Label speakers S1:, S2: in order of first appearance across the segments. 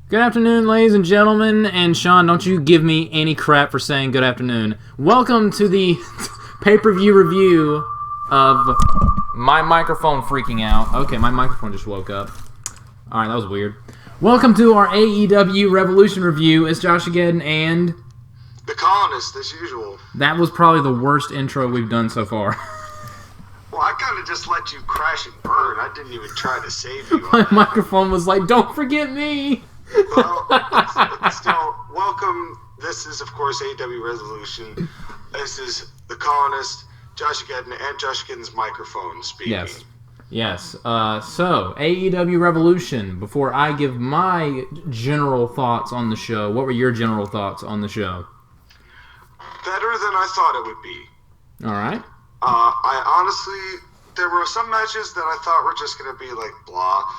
S1: Good afternoon, ladies and gentlemen, and Sean, don't you give me any crap for saying good afternoon. Welcome to the pay-per-view review of my microphone freaking out. Okay, my microphone just woke up. Alright, that was weird. Welcome to our AEW Revolution review. It's JoshAgeddon and...
S2: The Colonist, as usual.
S1: That was probably the worst intro we've done so far.
S2: Well, I kind of just let you crash and burn. I didn't even try to save you.
S1: My microphone was like, don't forget me!
S2: Well, still, welcome. This is, of course, AEW Revolution. This is The Colonist, JoshAgeddon, and JoshAgeddon's microphone speaking.
S1: Yes. So, AEW Revolution. Before I give my general thoughts on the show, what were your general thoughts on the show?
S2: Better than I thought it would be.
S1: All right.
S2: I honestly, there were some matches that I thought were just going to be like blah,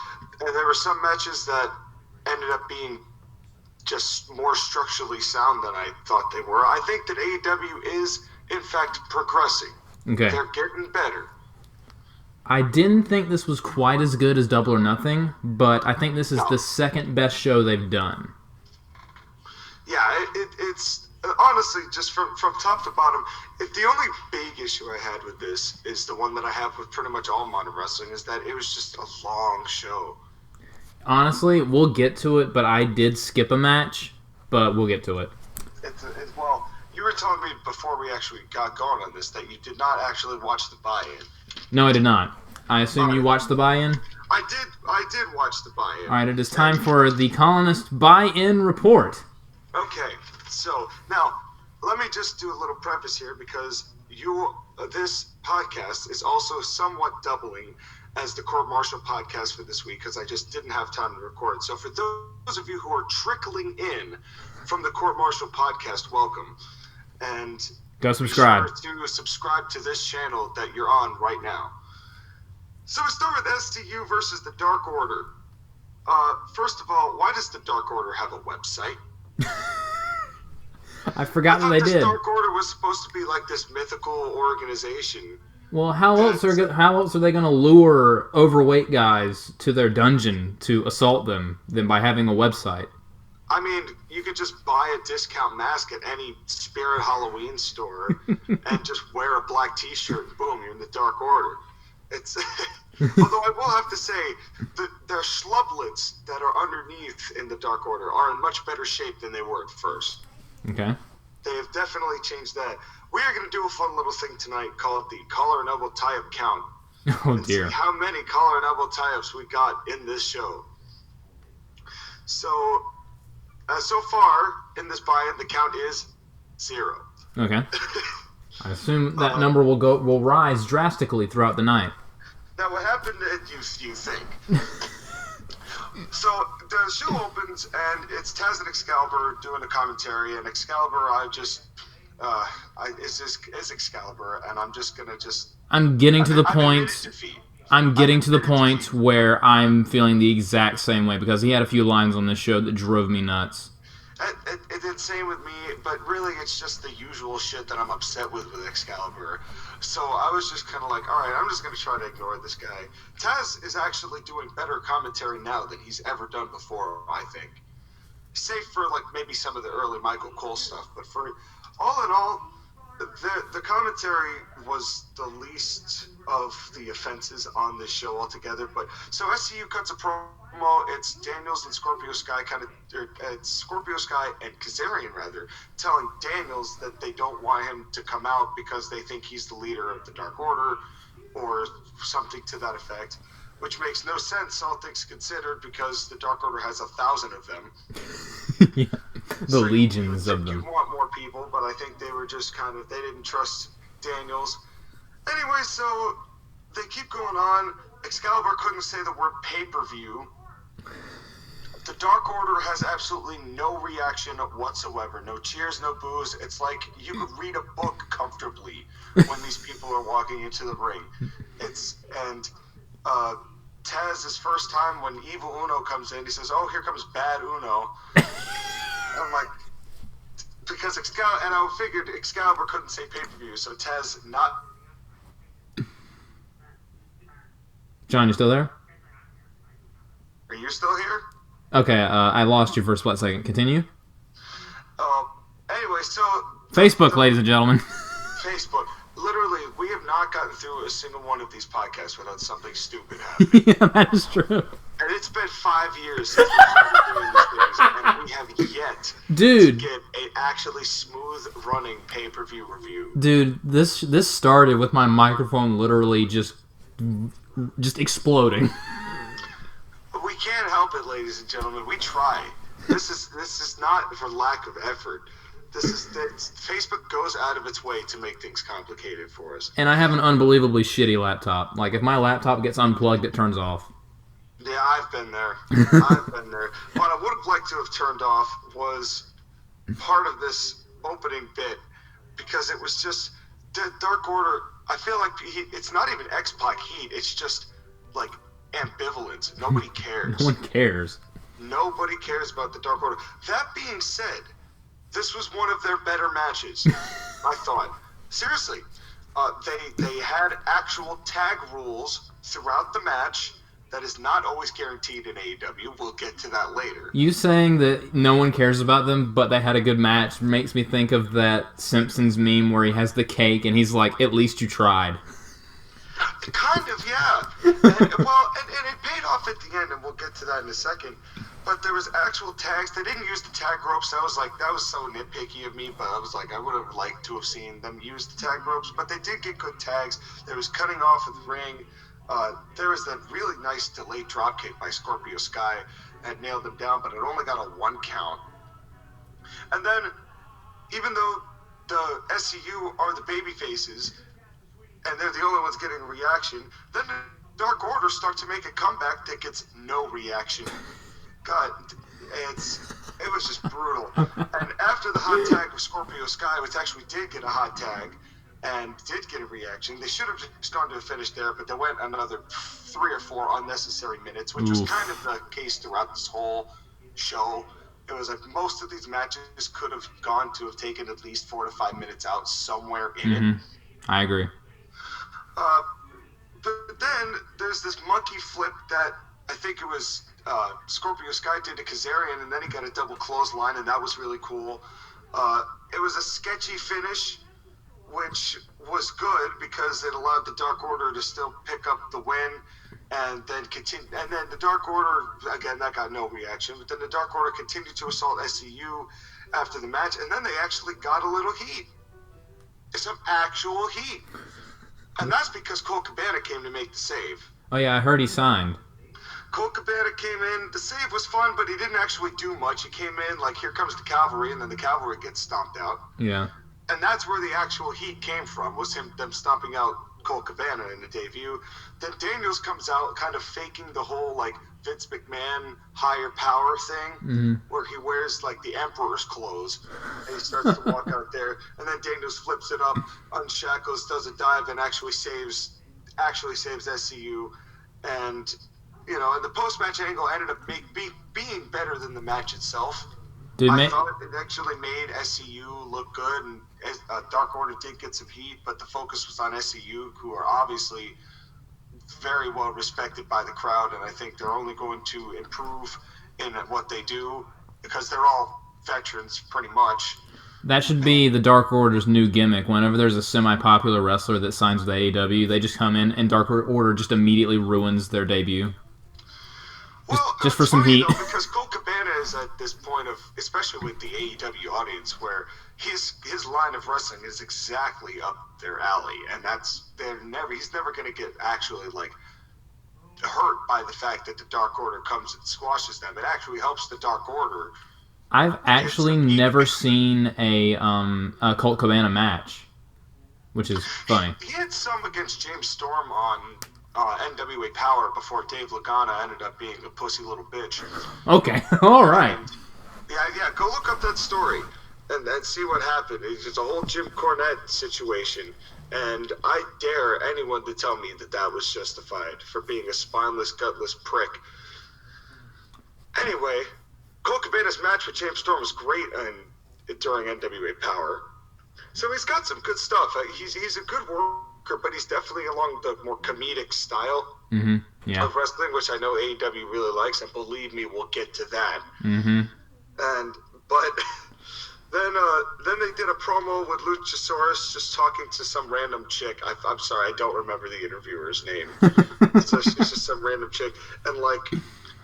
S2: and there were some matches that ended up being just more structurally sound than I thought they were. I think that AEW is, in fact, progressing.
S1: Okay.
S2: They're getting better.
S1: I didn't think this was quite as good as Double or Nothing, but I think this is the second best show they've done.
S2: Yeah, it's honestly, just from top to bottom, the only big issue I had with this is the one that I have with pretty much all modern wrestling, is that it was just a long show.
S1: Honestly, we'll get to it, but I did skip a match, but we'll get to it.
S2: Well, you were telling me before we actually got going on this that you did not actually watch the buy-in.
S1: No, I did not. I assume you watched the buy-in?
S2: I did watch the buy-in.
S1: All right, it is time for the Colonist buy-in report.
S2: Okay, so now let me just do a little preface here, because this podcast is also somewhat doubling as the court-martial podcast for this week, because I just didn't have time to record. So for those of you who are trickling in from the court-martial podcast, welcome. And
S1: go subscribe.
S2: Be sure to subscribe to this channel that you're on right now. So we start with STU versus the Dark Order. First of all, why does the Dark Order have a website?
S1: I forgot that they did.
S2: The Dark Order was supposed to be like this mythical organization.
S1: Well, how else are they going to lure overweight guys to their dungeon to assault them than by having a website?
S2: I mean, you could just buy a discount mask at any Spirit Halloween store and just wear a black T-shirt and boom, you're in the Dark Order. It's although I will have to say, the schlublets that are underneath in the Dark Order are in much better shape than they were at first.
S1: Okay.
S2: They have definitely changed that. We are going to do a fun little thing tonight called the collar and elbow tie-up count.
S1: Oh, dear.
S2: See how many collar and elbow tie-ups we got in this show. So, so far in this buy-in, the count is 0.
S1: Okay. I assume that number will rise drastically throughout the night.
S2: Now, what happened, you think? So the show opens, and it's Taz and Excalibur doing a commentary, and Excalibur, is Excalibur, and I'm just gonna
S1: I'm getting to the point where I'm feeling the exact same way, because he had a few lines on this show that drove me nuts.
S2: It did same with me, but really it's just the usual shit that I'm upset with Excalibur. So I was just kind of like, all right, I'm just going to try to ignore this guy. Taz is actually doing better commentary now than he's ever done before, I think. Save for like maybe some of the early Michael Cole stuff, but for all in all, the commentary was the least of the offenses on this show altogether. But so SCU cuts a promo. It's Daniels and Scorpio Sky it's Scorpio Sky and Kazarian rather telling Daniels that they don't want him to come out because they think he's the leader of the Dark Order or something to that effect, which makes no sense, all things considered, because the Dark Order has 1,000 of them.
S1: Yeah, the legions of them.
S2: You want more people, but I think they were just they didn't trust Daniels. Anyway, so they keep going on. Excalibur couldn't say the word pay-per-view. The Dark Order has absolutely no reaction whatsoever. No cheers, no boos. It's like you could read a book comfortably when these people are walking into the ring. Taz's first time when Evil Uno comes in, he says, "Oh, here comes Bad Uno." I'm like, because I figured Excalibur couldn't say pay-per-view, so Taz not.
S1: John, you still there?
S2: Are you still here?
S1: Okay, I lost you for a split second. Continue.
S2: Anyway, so
S1: Facebook, ladies and gentlemen.
S2: Facebook. Literally, we have not gotten through a single one of these podcasts without something stupid happening.
S1: Yeah, that is true.
S2: And it's been 5 years since we started doing these things, and we have yet to get an actually smooth running pay-per-view review.
S1: Dude, this started with my microphone literally just exploding.
S2: We can't help it, ladies and gentlemen. We try. This is not for lack of effort. Facebook goes out of its way to make things complicated for us.
S1: And I have an unbelievably shitty laptop. Like, if my laptop gets unplugged, it turns off.
S2: Yeah, I've been there. What I would have liked to have turned off was part of this opening bit, because it was just Dark Order. I feel like it's not even X-Pac heat. It's just like ambivalence. Nobody cares.
S1: No one cares.
S2: Nobody cares about the Dark Order. That being said, this was one of their better matches, I thought. Seriously. They had actual tag rules throughout the match. That is not always guaranteed in AEW. We'll get to that later.
S1: You saying that no one cares about them, but they had a good match, makes me think of that Simpsons meme where he has the cake and he's like, "At least you tried."
S2: Kind of, yeah. And it paid off at the end, and we'll get to that in a second. But there was actual tags. They didn't use the tag ropes. That was so nitpicky of me. But I was like, I would have liked to have seen them use the tag ropes. But they did get good tags. There was cutting off of the ring. There was that really nice delayed dropkick by Scorpio Sky that nailed them down, but it only got a 1 count. And then, even though the SCU are the baby faces, and they're the only ones getting a reaction, then the Dark Order start to make a comeback that gets no reaction. God, it was just brutal. And after the hot tag with Scorpio Sky, which actually did get a hot tag, and did get a reaction. They should have just gone to a finish there, but they went another 3 or 4 unnecessary minutes, which was kind of the case throughout this whole show. It was like most of these matches could have gone to have taken at least 4 to 5 minutes out somewhere in it.
S1: I agree.
S2: But then there's this monkey flip that I think it was Scorpio Sky did to Kazarian, and then he got a double clothesline, and that was really cool. It was a sketchy finish, which was good because it allowed the Dark Order to still pick up the win and then continue. And then the Dark Order, again, that got no reaction, but then the Dark Order continued to assault SCU after the match, and then they actually got a little heat. Some actual heat. And that's because Colt Cabana came to make the save.
S1: Oh, yeah, I heard he signed.
S2: Colt Cabana came in. The save was fun, but he didn't actually do much. He came in like, here comes the cavalry, and then the cavalry gets stomped out.
S1: Yeah.
S2: And that's where the actual heat came from, was them stomping out Colt Cabana in the debut. Then Daniels comes out kind of faking the whole, like, Vince McMahon higher power thing, where he wears, like, the Emperor's clothes, and he starts to walk out there. And then Daniels flips it up, unshackles, does a dive, and actually saves SCU. And, you know, and the post-match angle ended up being better than the match itself. I thought it actually made SCU look good, and Dark Order did get some heat, but the focus was on SCU, who are obviously very well respected by the crowd, and I think they're only going to improve in what they do because they're all veterans pretty much.
S1: That should be the Dark Order's new gimmick. Whenever there's a semi-popular wrestler that signs with AEW, they just come in and Dark Order just immediately ruins their debut. Just for some heat.
S2: Though, because Colt Cabana is at this point of, especially with the AEW audience, where his line of wrestling is exactly up their alley, and he's never going to get actually like hurt by the fact that the Dark Order comes and squashes them. It actually helps the Dark Order.
S1: I've actually never seen a Colt Cabana match, which is funny.
S2: He had some against James Storm on NWA Power before Dave Lagana ended up being a pussy little bitch.
S1: Okay, all right.
S2: And, yeah, go look up that story and see what happened. It's just a whole Jim Cornette situation, and I dare anyone to tell me that was justified for being a spineless, gutless prick. Anyway, Colt Cabana's match with James Storm was great during NWA Power, so he's got some good stuff. He's a good worker, but he's definitely along the more comedic style. of wrestling, which I know AEW really likes, and believe me, we'll get to that.
S1: Mm-hmm.
S2: But then they did a promo with Luchasaurus just talking to some random chick. I'm sorry, I don't remember the interviewer's name. So she's just some random chick, and like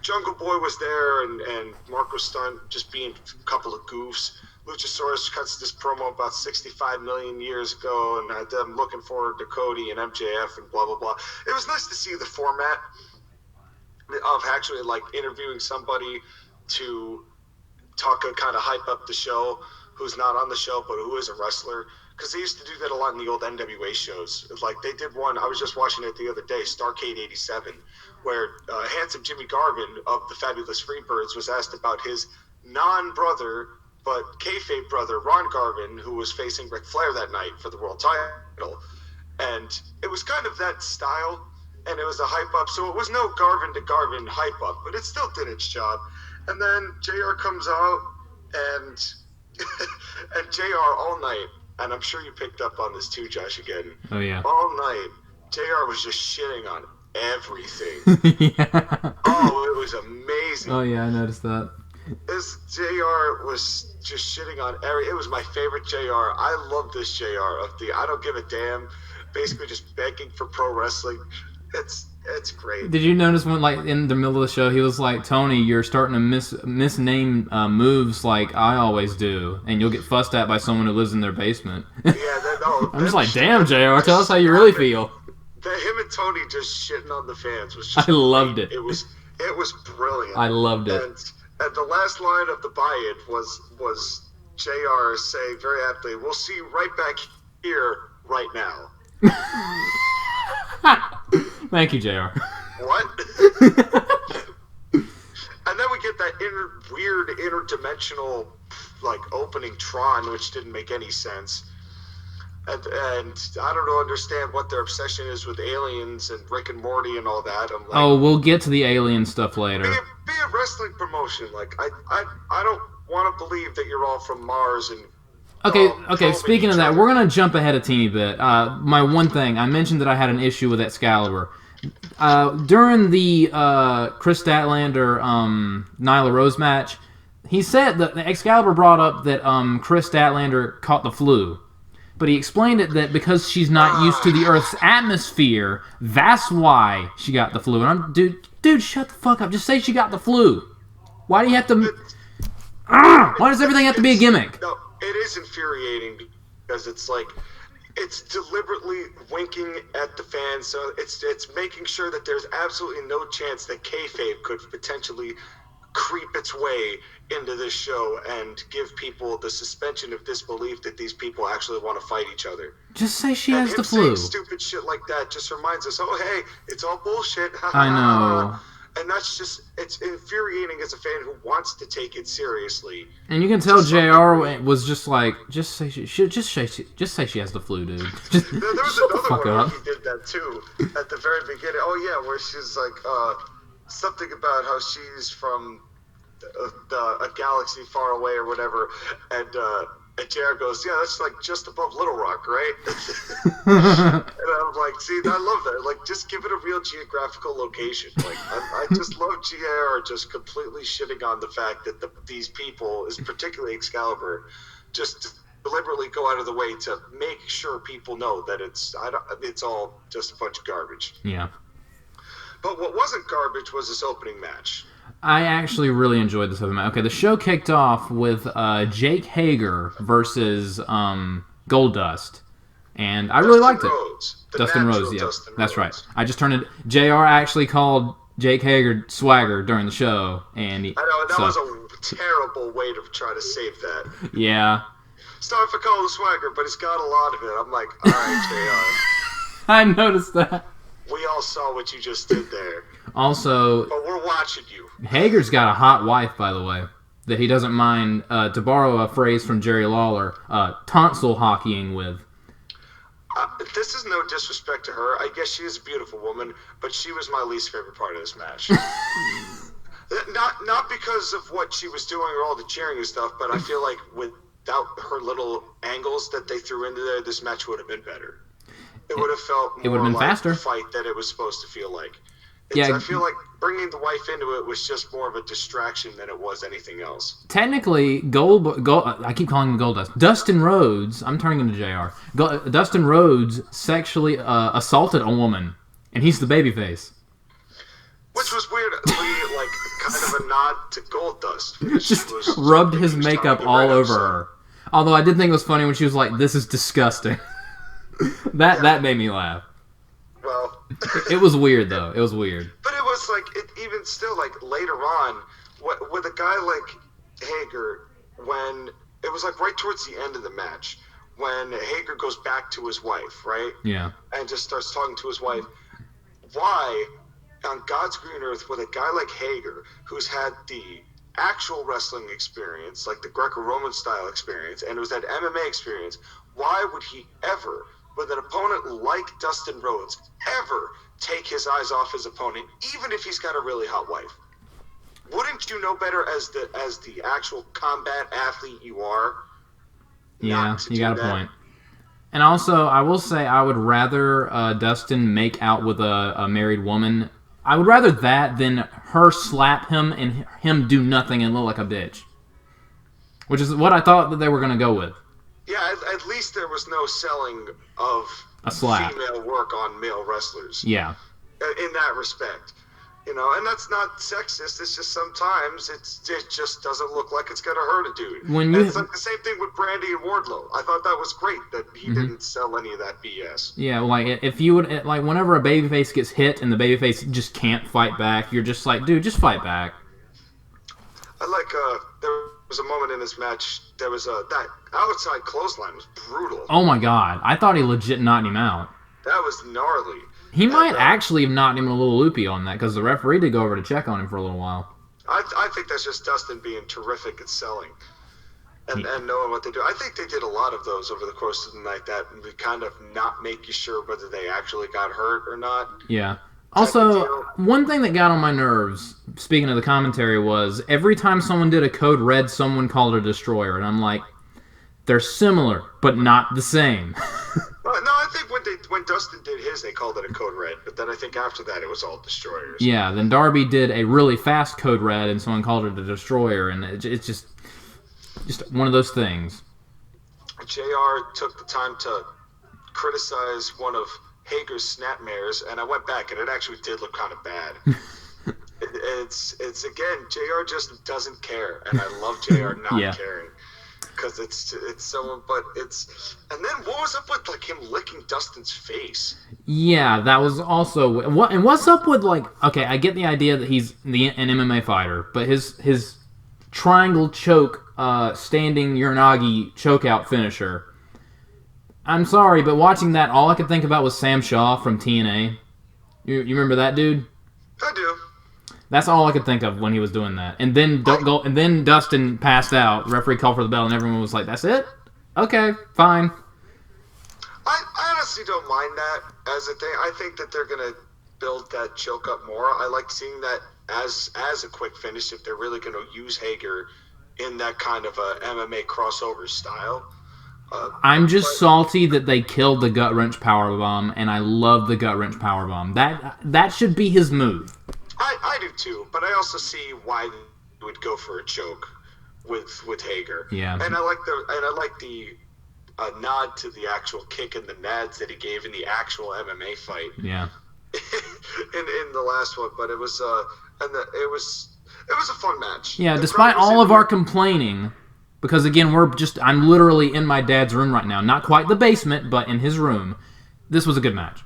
S2: Jungle Boy was there, and Marco Stunt just being a couple of goofs. Luchasaurus cuts this promo about 65 million years ago, and them looking forward to Cody and MJF and blah blah blah. It was nice to see the format of actually like interviewing somebody to talk and kind of hype up the show who's not on the show but who is a wrestler, because they used to do that a lot in the old NWA shows. Like they did one, I was just watching it the other day, Starrcade 87, where handsome Jimmy Garvin of the Fabulous Freebirds was asked about his non-brother but kayfabe brother Ron Garvin, who was facing Ric Flair that night for the world title, and it was kind of that style, and it was a hype up, so it was no Garvin to Garvin hype up, but it still did its job. And then JR comes out, and and JR all night, and I'm sure you picked up on this too, Josh, again.
S1: Oh, yeah.
S2: All night, JR was just shitting on everything.
S1: Yeah.
S2: Oh, it was amazing.
S1: Oh, yeah, I noticed that.
S2: This JR was just shitting on it was my favorite JR. I love this JR of the I don't give a damn, basically just begging for pro wrestling. It's great.
S1: Did you notice when, like, in the middle of the show, he was like, Tony, you're starting to misname moves like I always do, and you'll get fussed at by someone who lives in their basement.
S2: Yeah,
S1: I'm just like, damn, JR, tell us how you really feel.
S2: Him and Tony just shitting on the fans was just
S1: I loved it.
S2: It was brilliant.
S1: I loved it.
S2: And the last line of the buy-in was JR saying very aptly, "We'll see you right back here right now."
S1: Thank you, JR.
S2: What? And then we get that weird interdimensional like opening Tron, which didn't make any sense. And I don't understand what their obsession is with aliens and Rick and Morty and all that. I'm like,
S1: oh, we'll get to the alien stuff later.
S2: Be a wrestling promotion. Like I don't want to believe that you're all from Mars and.
S1: Okay. Speaking of that, we're gonna jump ahead a teeny bit. My one thing, I mentioned that I had an issue with Excalibur. During the Chris Statlander Nyla Rose match, he said that Excalibur brought up that Chris Statlander caught the flu. But he explained it that because she's not used to the Earth's atmosphere, that's why she got the flu. And I'm, dude, shut the fuck up. Just say she got the flu. Why do you have to... Why does everything have to be a gimmick?
S2: No, it is infuriating because it's like, it's deliberately winking at the fans. So it's making sure that there's absolutely no chance that kayfabe could potentially creep its way into this show and give people the suspension of disbelief that these people actually want to fight each other.
S1: Just say she has the flu.
S2: Stupid shit like that just reminds us, oh hey, it's all bullshit.
S1: I know.
S2: And that's just, it's infuriating as a fan who wants to take it seriously.
S1: And you can tell JR was just like, just say she has the flu, dude. Just,
S2: there was another one where he did that too at the very beginning. Oh yeah, where she's like, something about how she's from a galaxy far away or whatever, and JR goes, yeah, that's like just above Little Rock, right? And I'm like, see, I love that. Like, just give it a real geographical location. Like, I just love JR just completely shitting on the fact that these people, is particularly Excalibur, just deliberately go out of the way to make sure people know that it's all just a bunch of garbage.
S1: Yeah.
S2: But what wasn't garbage was this opening match.
S1: I actually really enjoyed this opening match. Okay, the show kicked off with Jake Hager versus Goldust, and I really liked it. Dustin Rhodes, yeah, that's right. I just turned it. JR actually called Jake Hager Swagger during the show, and
S2: I know that was a terrible way to try to save that.
S1: Yeah.
S2: Sorry for calling him Swagger, but he's got a lot of it. I'm like, all right, JR.
S1: I noticed that.
S2: We all saw what you just did there.
S1: Also,
S2: but we're watching you.
S1: Hager's got a hot wife, by the way, that he doesn't mind, to borrow a phrase from Jerry Lawler, tonsil hockeying with.
S2: This is no disrespect to her. I guess she is a beautiful woman, but she was my least favorite part of this match. Not because of what she was doing or all the cheering and stuff, but I feel like without her little angles that they threw into there, this match would have been better. It would have felt more like
S1: faster.
S2: the fight that it was supposed to feel like.
S1: Yeah.
S2: I feel like bringing the wife into it was just more of a distraction than it was anything else.
S1: Technically, I keep calling him Goldust. Dustin Rhodes, I'm turning into JR. Dustin Rhodes sexually assaulted a woman, and he's the babyface.
S2: Which was weirdly, like, kind of a nod to Goldust.
S1: Just rubbed his makeup all over her. Although I did think it was funny when she was like, "This is disgusting." That made me laugh.
S2: Well,
S1: it was weird though. It was weird.
S2: But it was like even still like later on with a guy like Hager, when it was like right towards the end of the match when Hager goes back to his wife, right?
S1: Yeah.
S2: And just starts talking to his wife. Why on God's green earth with a guy like Hager who's had the actual wrestling experience, like the Greco-Roman style experience, and who's had MMA experience, why would he ever, with an opponent like Dustin Rhodes, ever take his eyes off his opponent, even if he's got a really hot wife? Wouldn't you know better as the actual combat athlete you are?
S1: Yeah, you got a point. And also, I will say I would rather Dustin make out with a married woman. I would rather that than her slap him and him do nothing and look like a bitch. Which is what I thought that they were going to go with.
S2: Yeah, at least there was no selling of
S1: a slap.
S2: Female work on male wrestlers.
S1: Yeah.
S2: In that respect. You know, and that's not sexist. It's just sometimes it just doesn't look like it's going to hurt a dude. It's like the same thing with Brandy and Wardlow. I thought that was great that he didn't sell any of that BS.
S1: Yeah, like if you would, like whenever a babyface gets hit and the babyface just can't fight back, you're just like, dude, just fight back.
S2: I like there was a moment in this match. There was that outside clothesline was brutal.
S1: Oh my god, I thought he legit knocked him out.
S2: That was gnarly.
S1: He might actually have knocked him a little loopy on that because the referee did go over to check on him for a little while.
S2: I think that's just Dustin being terrific at selling and knowing what they do. I think they did a lot of those over the course of the night that kind of not make you sure whether they actually got hurt or not.
S1: Yeah. Also, one thing that got on my nerves, speaking of the commentary, was every time someone did a code red, someone called it a destroyer. And I'm like, they're similar, but not the same.
S2: No, I think when Dustin did his, they called it a code red. But then I think after that, it was all destroyers.
S1: Yeah, then Darby did a really fast code red, and someone called it a destroyer. And it's just one of those things.
S2: JR took the time to criticize one of Hager's snapmares, and I went back, and it actually did look kind of bad. It's again, JR just doesn't care, and I love JR not caring. Because it's someone, but it's, and then what was up with like him licking Dustin's face? Yeah,
S1: that was also what's up with like, okay, I get the idea that he's an MMA fighter, but his triangle choke, standing Uranagi chokeout finisher. I'm sorry, but watching that, all I could think about was Sam Shaw from TNA. You remember that dude?
S2: I do.
S1: That's all I could think of when he was doing that. And then Dustin passed out. Referee called for the bell, and everyone was like, "That's it? Okay, fine."
S2: I honestly don't mind that as a thing. I think that they're gonna build that choke up more. I like seeing that as a quick finish if they're really gonna use Hager in that kind of a MMA crossover style.
S1: I'm just salty that they killed the gut wrench powerbomb, and I love the gut wrench powerbomb. That should be his move.
S2: I do too, but I also see why they would go for a choke with Hager.
S1: Yeah.
S2: And I like the nod to the actual kick in the nads that he gave in the actual MMA fight.
S1: Yeah.
S2: in the last one, but it was it was a fun match.
S1: Yeah, despite all of our complaining, because again, I'm literally in my dad's room right now. Not quite the basement, but in his room. This was a good match.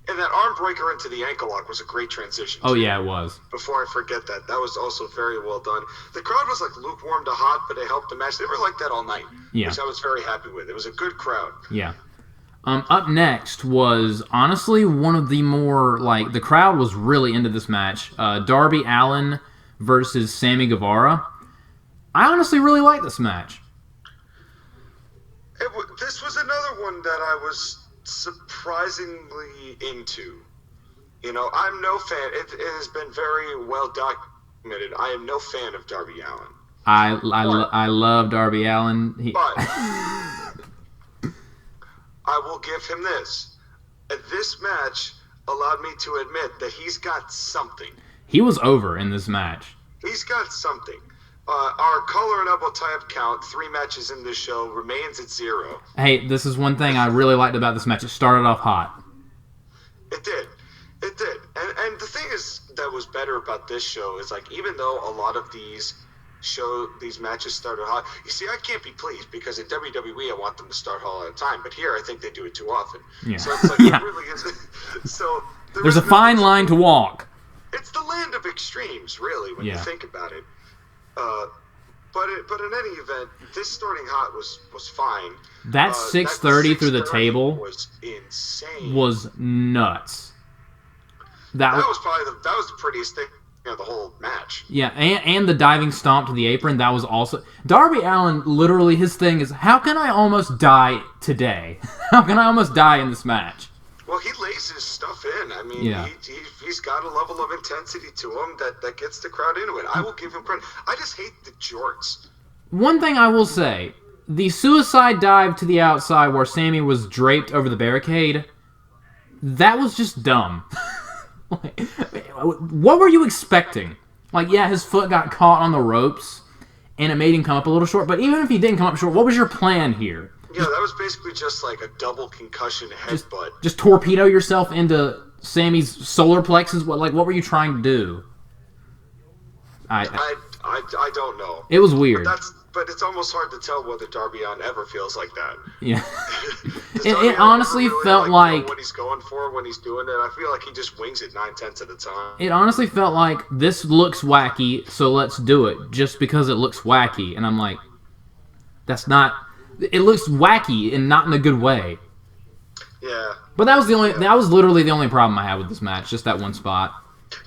S2: And that arm breaker into the ankle lock was a great transition.
S1: Oh, yeah, it was.
S2: Before I forget that. That was also very well done. The crowd was like lukewarm to hot, but it helped the match. They were like that all night, which I was very happy with. It was a good crowd.
S1: Yeah. Up next was, honestly, one of the more, like, the crowd was really into this match. Darby Allin versus Sammy Guevara. I honestly really like this match.
S2: This was another one that I was surprisingly into. You know, I'm no fan. It has been very well documented. I am no fan of Darby Allin.
S1: I love Darby Allin.
S2: But I will give him this. At this match, allowed me to admit that he's got something.
S1: He was over in this match.
S2: He's got something. Our collar and elbow tie-up count, 3 matches in this show, remains at 0.
S1: Hey, this is one thing I really liked about this match. It started off hot.
S2: It did. It did. And the thing is that was better about this show is, like, even though a lot of these matches started hot, you see, I can't be pleased because in WWE I want them to start all the time, but here I think they do it too often.
S1: Yeah.
S2: So it's like,
S1: Yeah.
S2: it really is. So
S1: there's a fine line to walk.
S2: It's the land of extremes, really, when you think about it. But in any event, this starting hot was fine.
S1: That 630 through the table
S2: was insane.
S1: Was nuts.
S2: That was probably the prettiest thing of the whole match.
S1: Yeah, and the diving stomp to the apron, that was also... Darby Allin, literally, his thing is, how can I almost die today? How can I almost die in this match?
S2: Well, he lays his stuff in. I mean, he's got a level of intensity to him that gets the crowd into it. I will give him credit. I just hate the jorts.
S1: One thing I will say, the suicide dive to the outside where Sammy was draped over the barricade, that was just dumb. Like, what were you expecting? Like, yeah, his foot got caught on the ropes, and it made him come up a little short, but even if he didn't come up short, what was your plan here?
S2: Yeah, that was basically just like a double concussion headbutt.
S1: Just torpedo yourself into Sammy's solar plexus? What were you trying to do?
S2: I don't know.
S1: It was weird.
S2: But it's almost hard to tell whether Darby Allin ever feels like that.
S1: Yeah. it honestly really felt like
S2: what he's going for when he's doing it. I feel like he just wings it 9/10 of the time.
S1: It honestly felt like this looks wacky, so let's do it just because it looks wacky. And I'm like, that's not. It looks wacky and not in a good way.
S2: Yeah.
S1: But that was that was literally the only problem I had with this match, just that one spot.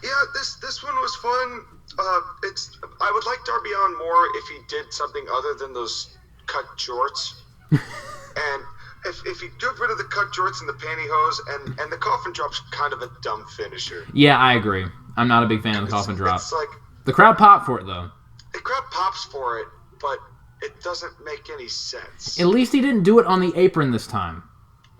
S2: Yeah, this one was fun. I would like Darby Allin more if he did something other than those cut jorts. And if he got rid of the cut jorts and the pantyhose, and the coffin drop's kind of a dumb finisher.
S1: Yeah, I agree. I'm not a big fan of the coffin drop.
S2: It's like,
S1: the crowd popped for it, though.
S2: The crowd pops for it, but it doesn't make any sense.
S1: At least he didn't do it on the apron this time.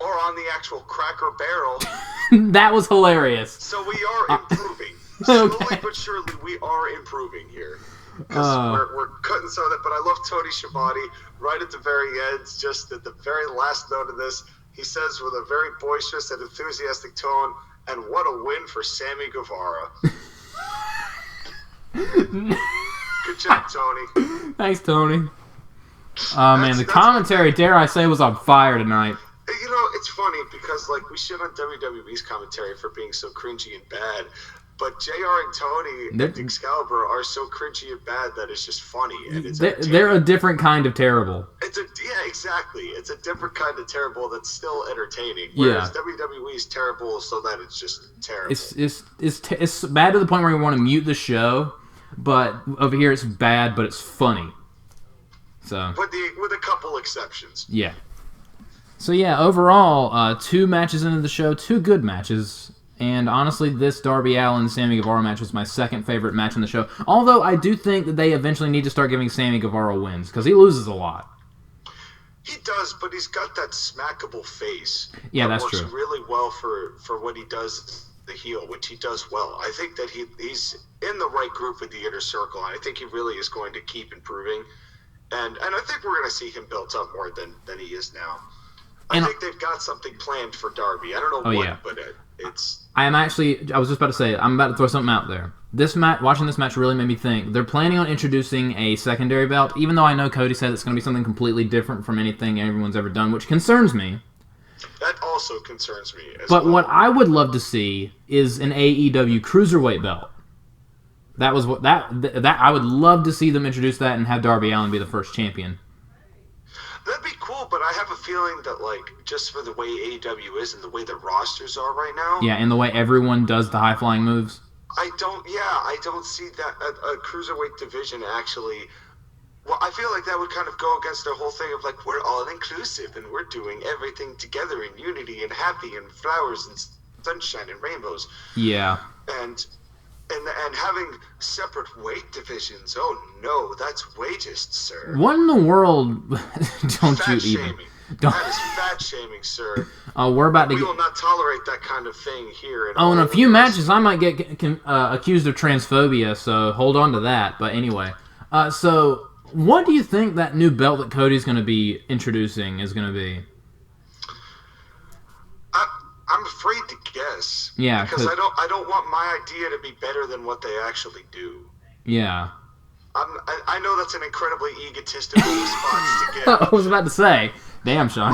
S2: Or on the actual Cracker Barrel.
S1: That was hilarious.
S2: So we are improving.
S1: Okay.
S2: Slowly but surely, we are improving here. Because we're cutting some of that. But I love Tony Schiavone right at the very end, just at the very last note of this. He says with a very boisterous and enthusiastic tone, and what a win for Sammy Guevara. Good job, Tony.
S1: Thanks, Tony. Oh, man, the commentary, dare I say, was on fire tonight.
S2: You know, it's funny because, like, we shit on WWE's commentary for being so cringy and bad, but JR and Tony and Excalibur are so cringy and bad that it's just funny, and
S1: they're a different kind of terrible.
S2: Yeah, exactly. It's a different kind of terrible that's still entertaining. Whereas WWE is terrible so that it's just terrible.
S1: It's bad to the point where you want to mute the show, but over here it's bad, but it's funny. So
S2: with a couple exceptions.
S1: Yeah. So yeah, overall, 2 matches into the show, 2 good matches. And honestly, this Darby Allin-Sammy Guevara match was my second favorite match in the show. Although I do think that they eventually need to start giving Sammy Guevara wins, because he loses a lot.
S2: He does, but he's got that smackable face.
S1: Yeah, that's
S2: true.
S1: Works
S2: really well for what he does, the heel, which he does well. I think that he's in the right group with the Inner Circle, and I think he really is going to keep improving. And I think we're going to see him built up more than he is now. I think they've got something planned for Darby. I don't know what, but it's...
S1: I was just about to say, I'm about to throw something out there. Watching this match really made me think. They're planning on introducing a secondary belt, even though I know Cody said it's going to be something completely different from anything everyone's ever done, which concerns me.
S2: That also concerns me as
S1: well. But what I would love to see is an AEW Cruiserweight belt. That was what that I would love to see them introduce that and have Darby Allin be the first champion.
S2: That'd be cool, but I have a feeling that, like, just for the way AEW is and the way the rosters are right now...
S1: Yeah, and the way everyone does the high-flying moves.
S2: I don't see that a cruiserweight division actually... Well, I feel like that would kind of go against the whole thing of, like, we're all-inclusive and we're doing everything together in unity and happy and flowers and sunshine and rainbows.
S1: Yeah.
S2: And having separate weight divisions, oh no, that's waitist, sir.
S1: What in the world don't
S2: Fat
S1: you
S2: shaming.
S1: even?
S2: That is fat shaming, sir.
S1: We're about to
S2: We will not tolerate that kind of thing here.
S1: In a few matches, I might get accused of transphobia, so hold on to that. But anyway, so what do you think that new belt that Cody's going to be introducing is going to be?
S2: I'm afraid to guess.
S1: Yeah,
S2: because I don't want my idea to be better than what they actually do.
S1: Yeah.
S2: I know that's an incredibly egotistical response to get.
S1: I was about to say, damn, Sean.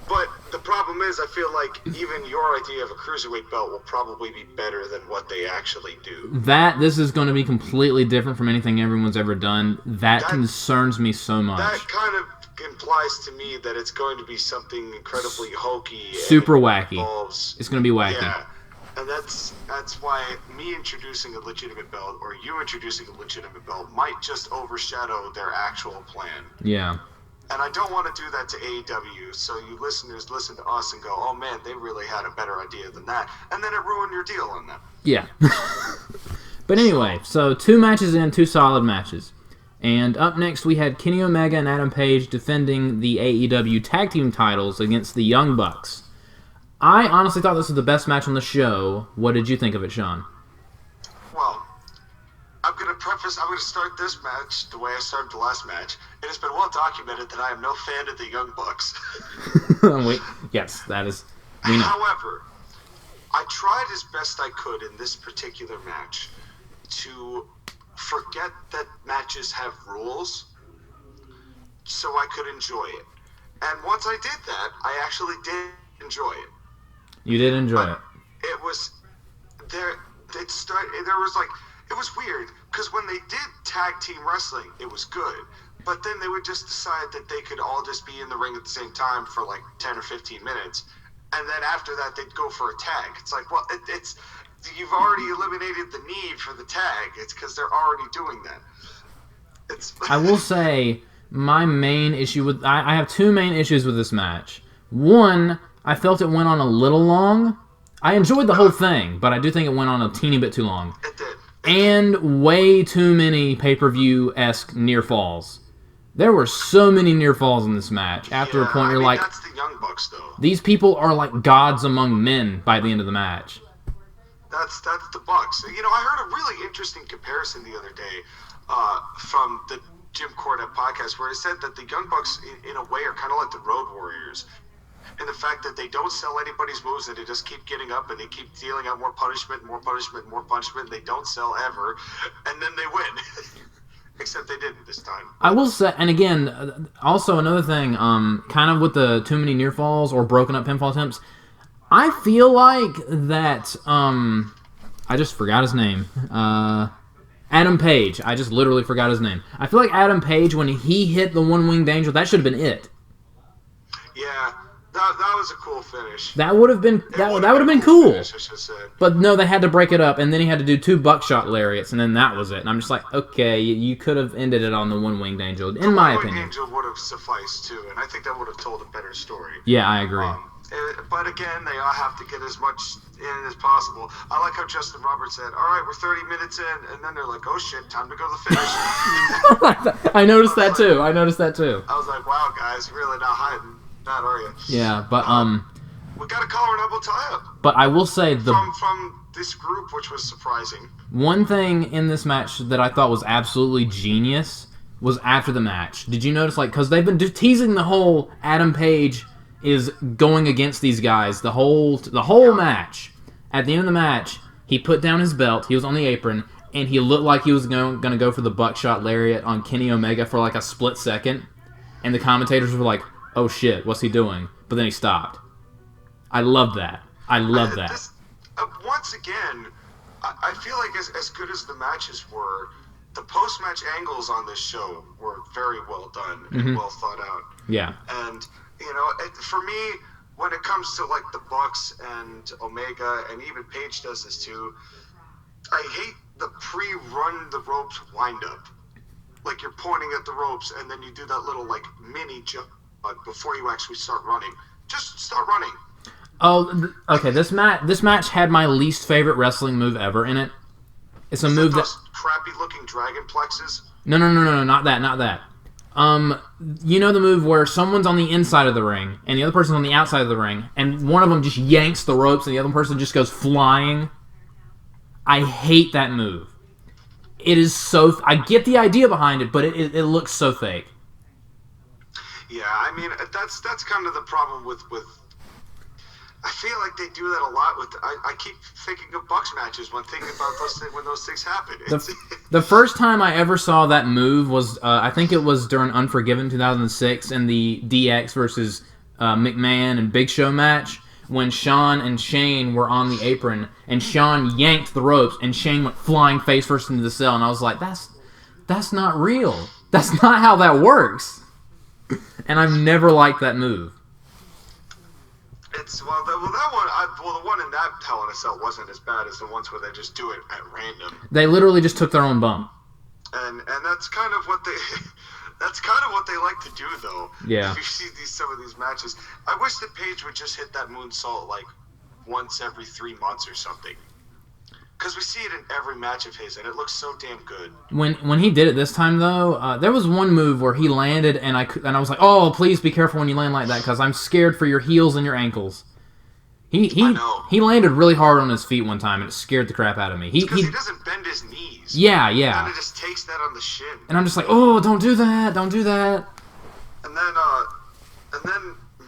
S2: But the problem is, I feel like even your idea of a cruiserweight belt will probably be better than what they actually do.
S1: This is going to be completely different from anything everyone's ever done. That concerns me so much.
S2: That kind of implies to me that it's going to be something incredibly hokey.
S1: Super wacky. It's going to be wacky.
S2: Yeah. And that's why me introducing a legitimate belt or you introducing a legitimate belt might just overshadow their actual plan.
S1: Yeah.
S2: And I don't want to do that to AEW, so you listeners listen to us and go, oh man, they really had a better idea than that. And then it ruined your deal on them.
S1: Yeah. But anyway, so 2 matches in, 2 solid matches. And up next we had Kenny Omega and Adam Page defending the AEW tag team titles against the Young Bucks. I honestly thought this was the best match on the show. What did you think of it, Sean?
S2: Well, I'm going to start this match the way I started the last match. It has been well documented that I am no fan of the Young Bucks.
S1: Yes, that is... We know.
S2: However, I tried as best I could in this particular match to forget that matches have rules so I could enjoy it. And once I did that, I actually did enjoy it.
S1: You did enjoy it.
S2: It was there. It was weird because when they did tag team wrestling, it was good. But then they would just decide that they could all just be in the ring at the same time for like 10 or 15 minutes, and then after that they'd go for a tag. It's like, well, it's you've already eliminated the need for the tag. It's because they're already doing that.
S1: I will say my main issue with I have 2 main issues with this match. One, I felt it went on a little long. I enjoyed the whole thing, but I do think it went on a teeny bit too long.
S2: It did.
S1: And way too many pay-per-view-esque near falls. There were so many near falls in this match. After a point, you're like,
S2: that's the Young Bucks, though.
S1: These people are like gods among men by the end of the match.
S2: That's the Bucks. You know, I heard a really interesting comparison the other day from the Jim Cornette podcast where it said that the Young Bucks, in a way, are kind of like the Road Warriors. And the fact that they don't sell anybody's moves, and they just keep getting up, and they keep dealing out more punishment, more punishment, more punishment. They don't sell ever, and then they win. Except they didn't this time.
S1: I will say, and again, also another thing, kind of with the too many near falls or broken up pinfall attempts, I feel like that, I just forgot his name. Adam Page. I just literally forgot his name. I feel like Adam Page, when he hit the One Winged Angel, that should have been it.
S2: Yeah. That was a cool finish.
S1: That would have been cool.
S2: Finish, I should say.
S1: But no, they had to break it up, and then he had to do 2 buckshot lariats, and then that was it. And I'm just like, okay, you could have ended it on the One Winged Angel, in my opinion.
S2: The One Winged Angel would have sufficed too, and I think that would have told a better story.
S1: Yeah, I agree.
S2: But again, they all have to get as much in as possible. I like how Justin Roberts said, "All right, we're 30 minutes in," and then they're like, "Oh shit, time to go to the finish."
S1: I noticed that too.
S2: I was like, "Wow, guys, you're really not hiding." Not, are you?
S1: Yeah, but
S2: we got a collar and elbow tie-up.
S1: But I will say
S2: from this group, which was surprising.
S1: One thing in this match that I thought was absolutely genius was after the match. Did you notice, like, because they've been teasing the whole Adam Page is going against these guys the whole match. At the end of the match, he put down his belt. He was on the apron, and he looked like he was going to go for the buckshot lariat on Kenny Omega for like a split second, and the commentators were like, "Oh shit, what's he doing?" But then he stopped. I love that.
S2: Once again, I feel like as good as the matches were, the post-match angles on this show were very well done and well thought out.
S1: Yeah.
S2: And, you know, for me, when it comes to, like, the Bucks and Omega, and even Page does this too, I hate the pre-run the ropes wind-up. Like, you're pointing at the ropes, and then you do that little, like, mini jump before you actually start running. Just start running.
S1: Oh, okay. This match had my least favorite wrestling move ever in it. It's a move that
S2: crappy looking dragon plexes.
S1: No, not that. You know the move where someone's on the inside of the ring and the other person's on the outside of the ring, and one of them just yanks the ropes and the other person just goes flying? I hate that move. It is so... I get the idea behind it, but it looks so fake.
S2: Yeah, I mean, that's kind of the problem with I feel like they do that a lot with... I keep thinking of Bucks matches when thinking about when those things happen.
S1: The first time I ever saw that move was, I think it was during Unforgiven 2006 in the DX versus McMahon and Big Show match, when Shawn and Shane were on the apron, and Shawn yanked the ropes, and Shane went flying face first into the cell, and I was like, that's not real. That's not how that works. And I've never liked that move.
S2: It's the one in that Hell in a Cell wasn't as bad as the ones where they just do it at random.
S1: They literally just took their own bump.
S2: And that's kind of what they like to do, though.
S1: Yeah.
S2: If you see some of these matches, I wish that Paige would just hit that moonsault like once every 3 months or something. Because we see it in every match of his, and it looks so damn good. When
S1: he did it this time, though, there was one move where he landed, and I was like, oh, please be careful when you land like that, because I'm scared for your heels and your ankles. He landed really hard on his feet one time, and it scared the crap out of me.
S2: Because he doesn't bend his knees.
S1: Yeah.
S2: He kind of just takes that on the shin.
S1: And I'm just like, oh, don't do that.
S2: And then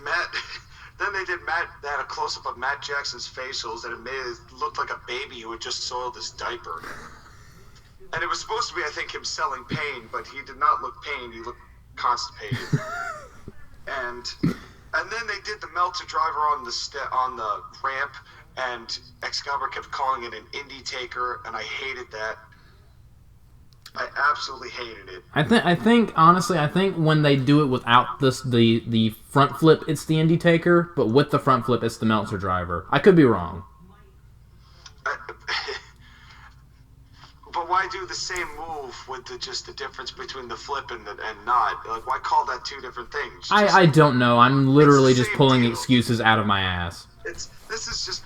S2: Matt... Then they had a close-up of Matt Jackson's facials, and it looked like a baby who had just soiled his diaper. And it was supposed to be, I think, him selling pain, but he did not look pained. He looked constipated. and then they did the Meltzer driver on the ramp, and Excalibur kept calling it an indie taker, and I hated that. I absolutely hated it.
S1: I think honestly, when they do it without the front flip, it's the indie taker, but with the front flip, it's the Meltzer driver. I could be wrong.
S2: But why do the same move with just the difference between the flip and not? Like, why call that two different things?
S1: I don't know. I'm literally just pulling excuses out of my ass.
S2: This is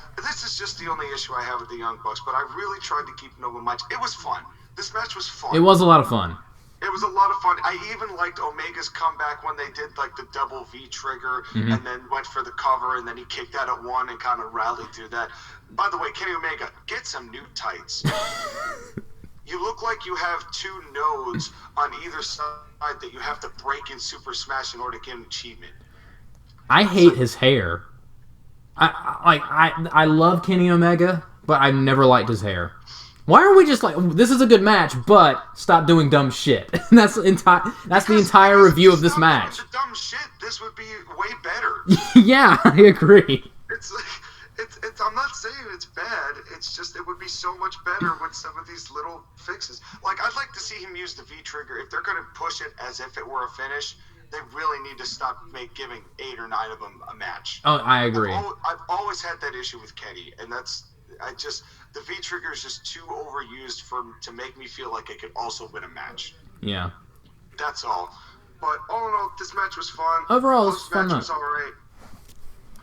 S2: just the only issue I have with the Young Bucks. But I really tried to keep it over much. It was fun. This match was fun.
S1: It was a lot of fun.
S2: It was a lot of fun. I even liked Omega's comeback when they did like the double V trigger and then went for the cover, and then he kicked out at one and kind of rallied through that. By the way, Kenny Omega, get some new tights. You look like you have two nodes on either side that you have to break in Super Smash in order to get an achievement.
S1: I hate his hair. I love Kenny Omega, but I've never liked his hair. Why are we just like, this is a good match, but stop doing dumb shit? That's the entire review of this match.
S2: The dumb shit, this would be way better.
S1: Yeah, I agree.
S2: I'm not saying it's bad. It's just it would be so much better with some of these little fixes. Like, I'd like to see him use the V trigger. If they're going to push it as if it were a finish, they really need to stop giving 8 or 9 of them a match.
S1: Oh, I agree.
S2: I've always had that issue with Kenny, and the V trigger is just too overused to make me feel like it could also win a match.
S1: Yeah.
S2: That's all. But all in all, this match was fun.
S1: Overall, this
S2: match was all right.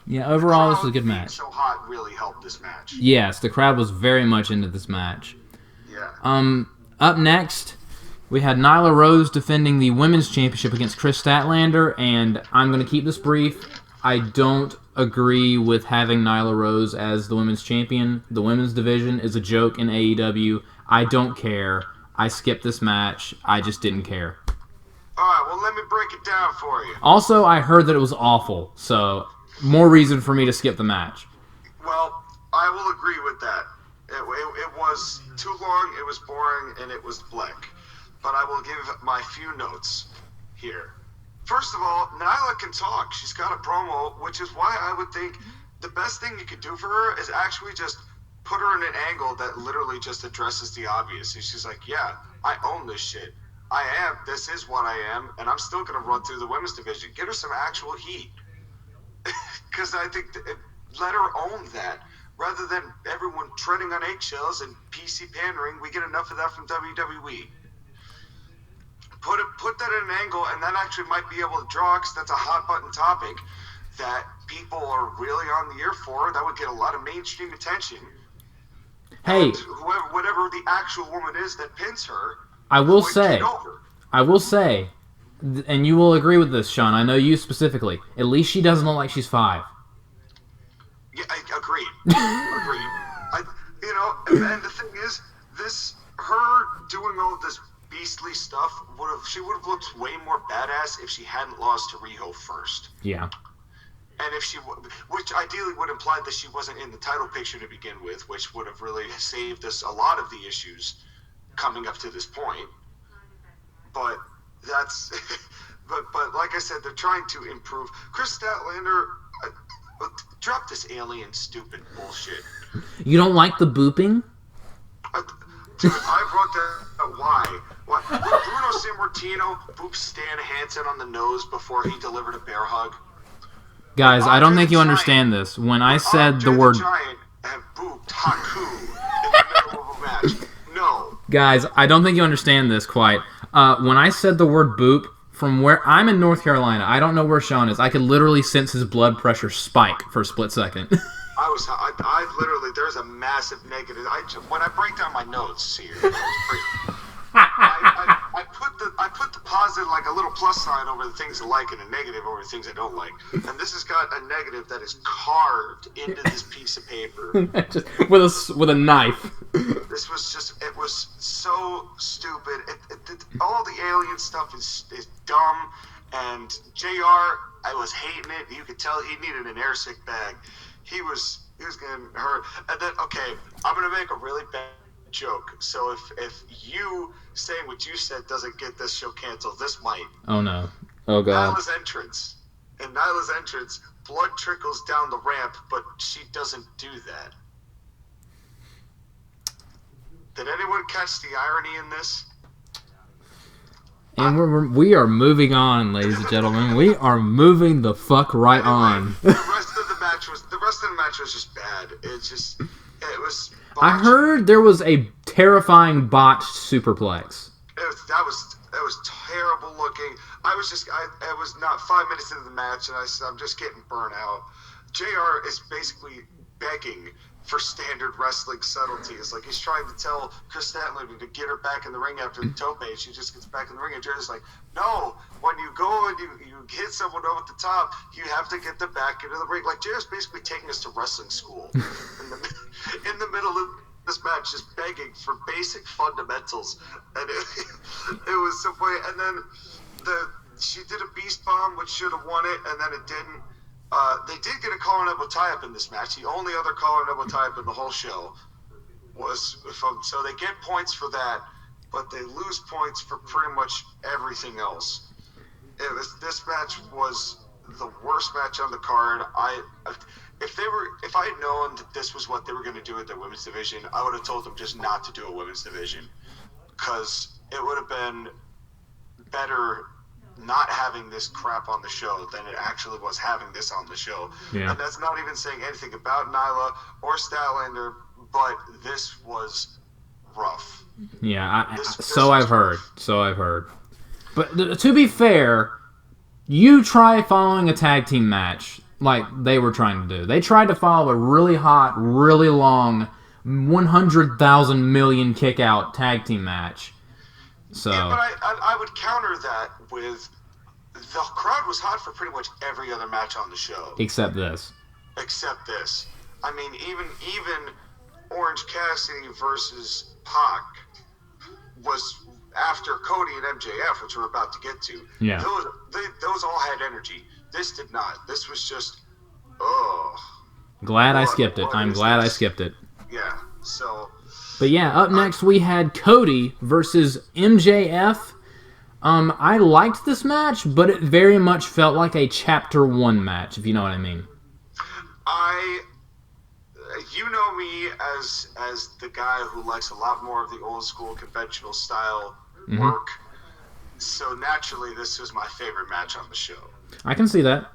S1: Yeah, overall, this was a good match.
S2: So hot really helped this match.
S1: Yes, the crowd was very much into this match.
S2: Yeah.
S1: Up next, we had Nyla Rose defending the Women's Championship against Kris Statlander, and I'm going to keep this brief. I don't agree with having Nyla Rose as the Women's Champion. The Women's Division is a joke in AEW. I don't care. I skipped this match. I just didn't care.
S2: Alright, well, let me break it down for you.
S1: Also, I heard that it was awful, so more reason for me to skip the match.
S2: Well, I will agree with that. It was too long, it was boring, and it was blank. But I will give my few notes here. First of all, Nyla can talk. She's got a promo, which is why I would think the best thing you could do for her is actually just put her in an angle that literally just addresses the obvious. And she's like, yeah, I own this shit. This is what I am, and I'm still going to run through the women's division. Get her some actual heat. Because I think let her own that. Rather than everyone treading on eggshells and PC pandering, we get enough of that from WWE. Put that at an angle, and that actually might be able to draw, because that's a hot button topic that people are really on the ear for. That would get a lot of mainstream attention.
S1: Hey,
S2: and whatever the actual woman is that pins her,
S1: I will say, and you will agree with this, Sean. I know you specifically. At least she doesn't look like she's 5.
S2: Yeah, agreed. And the thing is, her doing all this beastly stuff she would have looked way more badass if she hadn't lost to Riho first.
S1: Yeah.
S2: And which ideally would imply that she wasn't in the title picture to begin with, which would have really saved us a lot of the issues coming up to this point. But that's, but like I said, they're trying to improve. Chris Statlander, drop this alien stupid bullshit.
S1: You don't like the booping?
S2: Dude, I wrote that. Why? What? Bruno Sammartino booped Stan Hansen on the nose before he delivered a bear hug.
S1: Guys, I don't think you understand this. When I said the word...
S2: Giant have booped Haku in the middle of a match. No.
S1: Guys, I don't think you understand this quite. When I said the word boop, from where... I'm in North Carolina. I don't know where Sean is. I could literally sense his blood pressure spike for a split second.
S2: I literally, there's a massive negative. When I break down my notes here, I put the positive, like a little plus sign over the things I like and a negative over the things I don't like. And this has got a negative that is carved into this piece of paper.
S1: Just with a knife.
S2: This was just, it was so stupid. All the alien stuff is dumb. And JR, I was hating it. You could tell he needed an air sick bag. He was getting hurt. And then, okay, I'm going to make a really bad joke. So if you saying what you said doesn't get this show canceled, this might.
S1: Oh, no. Oh, God.
S2: Nyla's entrance. In Nyla's entrance, blood trickles down the ramp, but she doesn't do that. Did anyone catch the irony in this?
S1: And we are moving on, ladies and gentlemen. We are moving the fuck right on.
S2: The rest of the match was just bad. It was. Botched.
S1: I heard there was a terrifying botched superplex.
S2: That was terrible looking. I was not 5 minutes into the match, and I'm just getting burnt out. JR is basically begging for standard wrestling subtleties. Like, he's trying to tell Chris Statlander to get her back in the ring after the tope. She just gets back in the ring, and JR's like, no, when you go and you hit someone over the top, you have to get them back into the ring. Like, JR's basically taking us to wrestling school in the middle of this match, just begging for basic fundamentals. And it was so funny. And then she did a beast bomb, which should have won it, and then it didn't. They did get a collar and elbow tie-up in this match. The only other collar and elbow tie-up in the whole show was so they get points for that, but they lose points for pretty much everything else. This match was the worst match on the card. If I had known that this was what they were going to do with their women's division, I would have told them just not to do a women's division, because it would have been better not having this crap on the show than it actually was having this on the show. Yeah. And that's not even saying anything about Nyla or Statlander, but this was rough.
S1: Yeah, I've heard. So I've heard. But to be fair, you try following a tag team match like they were trying to do. They tried to follow a really hot, really long, 100,000 million kick-out tag team match. So.
S2: Yeah, but I would counter that with the crowd was hot for pretty much every other match on the show.
S1: Except this.
S2: I mean, even Orange Cassidy versus Pac was after Cody and MJF, which we're about to get to.
S1: Yeah.
S2: Those all had energy. This did not. This was just,
S1: Glad I skipped it. I'm glad I skipped it.
S2: Yeah, so...
S1: But yeah, up next we had Cody versus MJF. I liked this match, but it very much felt like a Chapter 1 match, if you know what I mean.
S2: You know me as the guy who likes a lot more of the old school conventional style work. So naturally, this was my favorite match on the show.
S1: I can see that.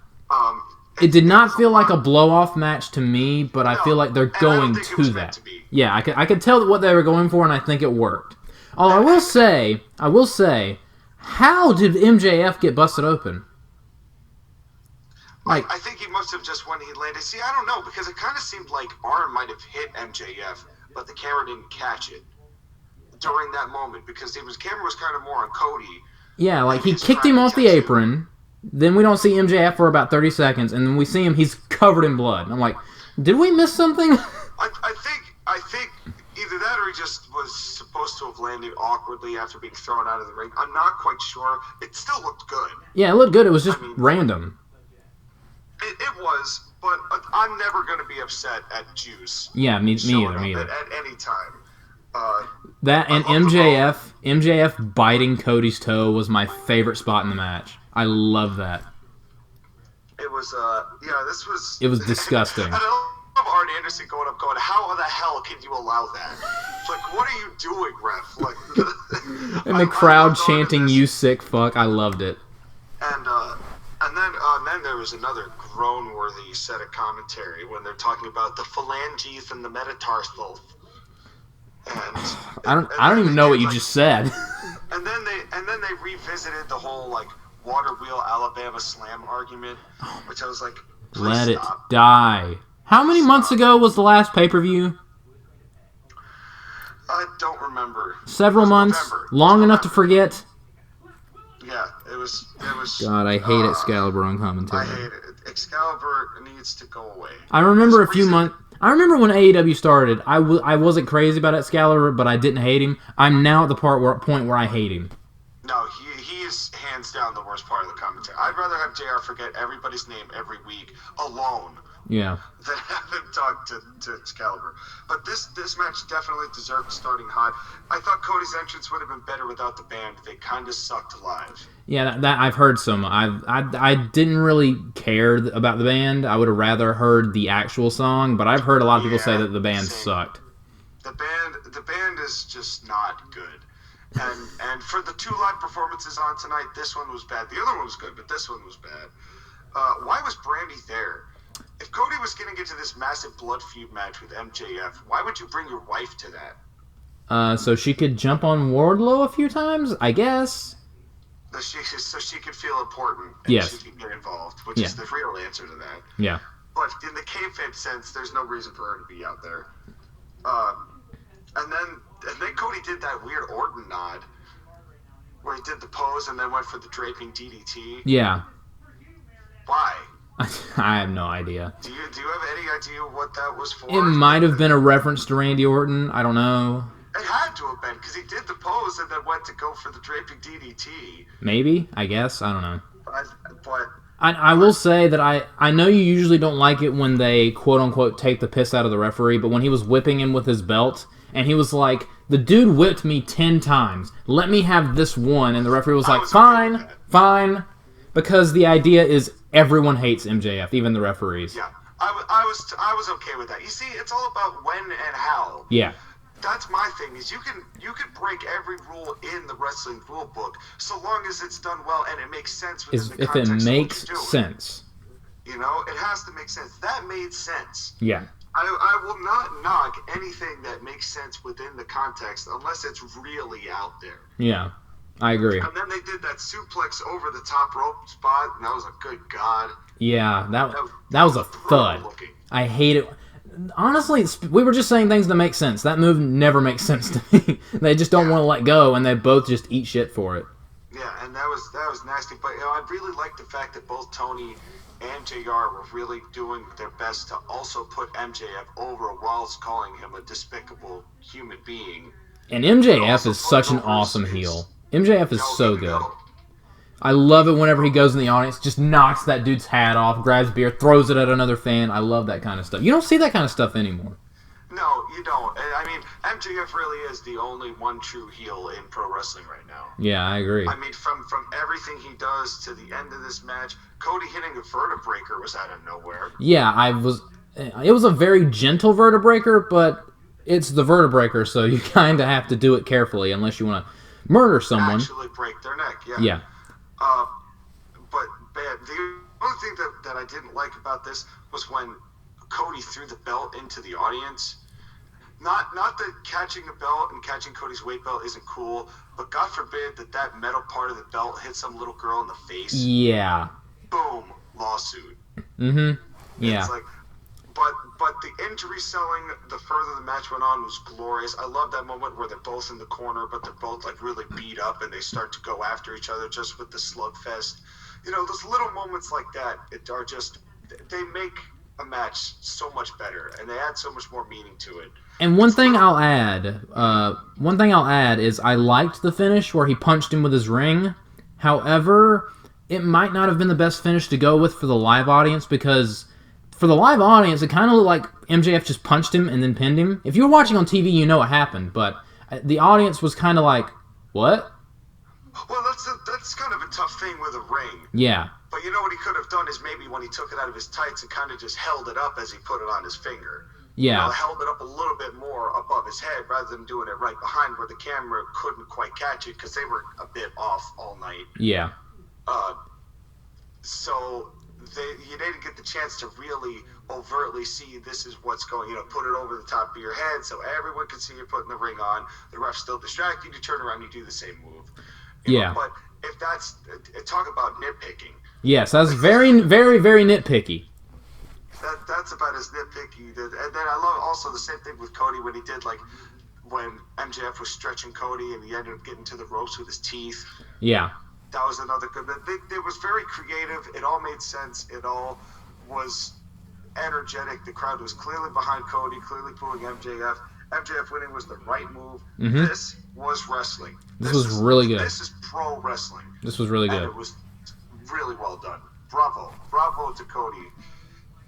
S1: It did not feel like a blow-off match to me, but I feel like they're going to that. Yeah, I could tell what they were going for, and I think it worked. Although I will say, how did MJF get busted open?
S2: I think he must have just when he landed. See, I don't know, because it kind of seemed like Arn might have hit MJF, but the camera didn't catch it during that moment, because the camera was kind of more on Cody.
S1: Yeah, like he
S2: His
S1: kicked him off the
S2: traffic
S1: apron. Then we don't see MJF for about 30 seconds, and then we see him. He's covered in blood. I'm like, did we miss something?
S2: I think either that or he just was supposed to have landed awkwardly after being thrown out of the ring. I'm not quite sure. It still looked good.
S1: Yeah, it looked good. It was just random.
S2: It was, but I'm never going to be upset at Juice.
S1: Yeah, me either.
S2: At any time.
S1: That and MJF biting Cody's toe was my favorite spot in the match. I love that.
S2: It was, this was...
S1: It was disgusting.
S2: And I love Arn Anderson going up going, how the hell can you allow that? It's like, what are you doing, ref? Like,
S1: and the crowd chanting, "You sick fuck." I loved it.
S2: And then there was another groan-worthy set of commentary when they're talking about the phalanges and the metatarsals. And
S1: I don't even know what you just said.
S2: And then they revisited the whole like water wheel Alabama slam argument, which I was like,
S1: let it
S2: stop.
S1: die. How many months ago was the last pay-per-view?
S2: I don't remember.
S1: Several months, long enough to forget.
S2: Yeah, it was.
S1: God, I hate Excalibur on commentary.
S2: I hate it. Excalibur needs to go away.
S1: I remember a few months. I remember when AEW started. I wasn't crazy about Excalibur, but I didn't hate him. I'm now at the point where I hate him.
S2: No, he is hands down the worst part of the commentary. I'd rather have JR forget everybody's name every week alone.
S1: Yeah.
S2: Than have him talk to Excalibur. But this match definitely deserved starting hot. I thought Cody's entrance would have been better without the band. They kind of sucked live.
S1: Yeah, that I've heard some. I didn't really care about the band. I would have rather heard the actual song, but I've heard a lot of people say that the band sucked.
S2: The band is just not good. And for the two live performances on tonight, this one was bad. The other one was good, but this one was bad. Why was Brandy there? If Cody was going to get to this massive blood feud match with MJF, why would you bring your wife to that?
S1: So she could jump on Wardlow a few times, I guess.
S2: So she could feel important and
S1: yes.
S2: she could get involved, which is the real answer to that.
S1: Yeah.
S2: But in the kayfabe sense, there's no reason for her to be out there. And then Cody did that weird Orton nod, where he did the pose and then went for the draping DDT.
S1: Yeah.
S2: Why?
S1: I have no idea.
S2: Do you have any idea what that was for?
S1: It might have been a reference to Randy Orton. I don't know.
S2: It had to have been, because he did the pose and then went to go for the draping DDT.
S1: Maybe, I guess. I don't know.
S2: But
S1: I will say that I know you usually don't like it when they quote-unquote take the piss out of the referee, but when he was whipping him with his belt, and he was like, the dude whipped me 10 times. Let me have this one. And the referee was like, fine. Because the idea is everyone hates MJF, even the referees.
S2: Yeah, I was okay with that. You see, it's all about when and how.
S1: Yeah.
S2: That's my thing, is you can break every rule in the wrestling rule book so long as it's done well and it makes sense within the context
S1: if it makes
S2: of what you're doing.
S1: Sense.
S2: You know, it has to make sense. That made sense.
S1: Yeah.
S2: I will not knock anything that makes sense within the context unless it's really out there.
S1: Yeah, I agree.
S2: And then they did that suplex over the top rope spot, and that was a good God.
S1: Yeah, that was a thud.
S2: Looking.
S1: I hate it. Honestly, we were just saying things that make sense. That move never makes sense to me. They just don't want to let go, and they both just eat shit for it.
S2: Yeah, and that was nasty. But I really like the fact that both Tony and JR were really doing their best to also put MJF over whilst calling him a despicable human being.
S1: And MJF is such an awesome heel. MJF is so good. I love it whenever he goes in the audience, just knocks that dude's hat off, grabs beer, throws it at another fan. I love that kind of stuff. You don't see that kind of stuff anymore.
S2: No, you don't. I mean, MJF really is the only one true heel in pro wrestling right now.
S1: Yeah, I agree.
S2: I mean, from everything he does to the end of this match, Cody hitting a vertebreaker was out of nowhere.
S1: Yeah, it was a very gentle vertebreaker, but it's the vertebreaker, so you kind of have to do it carefully unless you want to murder someone.
S2: Actually break their neck, yeah.
S1: Yeah.
S2: But bad. The only thing that I didn't like about this was when Cody threw the belt into the audience. Not that catching a belt and catching Cody's weight belt isn't cool, but God forbid that metal part of the belt hit some little girl in the face.
S1: Yeah.
S2: Boom, lawsuit.
S1: Mm-hmm. Yeah.
S2: It's like, but the injury selling, the further the match went on, was glorious. I love that moment where they're both in the corner, but they're both like really beat up, and they start to go after each other just with the slugfest. You know, those little moments like that are just, they make a match so much better, and they add so much more meaning to it.
S1: And one thing I'll add is I liked the finish where he punched him with his ring. However, it might not have been the best finish to go with for the live audience, because for the live audience, it kind of looked like MJF just punched him and then pinned him. If you were watching on TV, you know what happened, but the audience was kind of like, what?
S2: Well, that's kind of a tough thing with a ring.
S1: Yeah.
S2: But you know what he could have done is maybe when he took it out of his tights and kind of just held it up as he put it on his finger.
S1: Yeah.
S2: You know, held it up a little bit more above his head rather than doing it right behind where the camera couldn't quite catch it because they were a bit off all night.
S1: Yeah.
S2: So you didn't get the chance to really overtly see this is what's going, put it over the top of your head so everyone can see you putting the ring on. The ref's still distracted. You turn around, you do the same move.
S1: Yeah.
S2: But if that's, talk about nitpicking.
S1: Yes, that's very, very, very nitpicky.
S2: That's about as nitpicky. And then I love also the same thing with Cody when he did, like, when MJF was stretching Cody and he ended up getting to the ropes with his teeth.
S1: Yeah.
S2: That was another good bit. It was very creative. It all made sense. It all was energetic. The crowd was clearly behind Cody, clearly booing MJF. MJF winning was the right move.
S1: Mm-hmm.
S2: This was wrestling.
S1: This was really good.
S2: This is pro wrestling.
S1: This was really good.
S2: And it was really well done. Bravo. Bravo to Cody.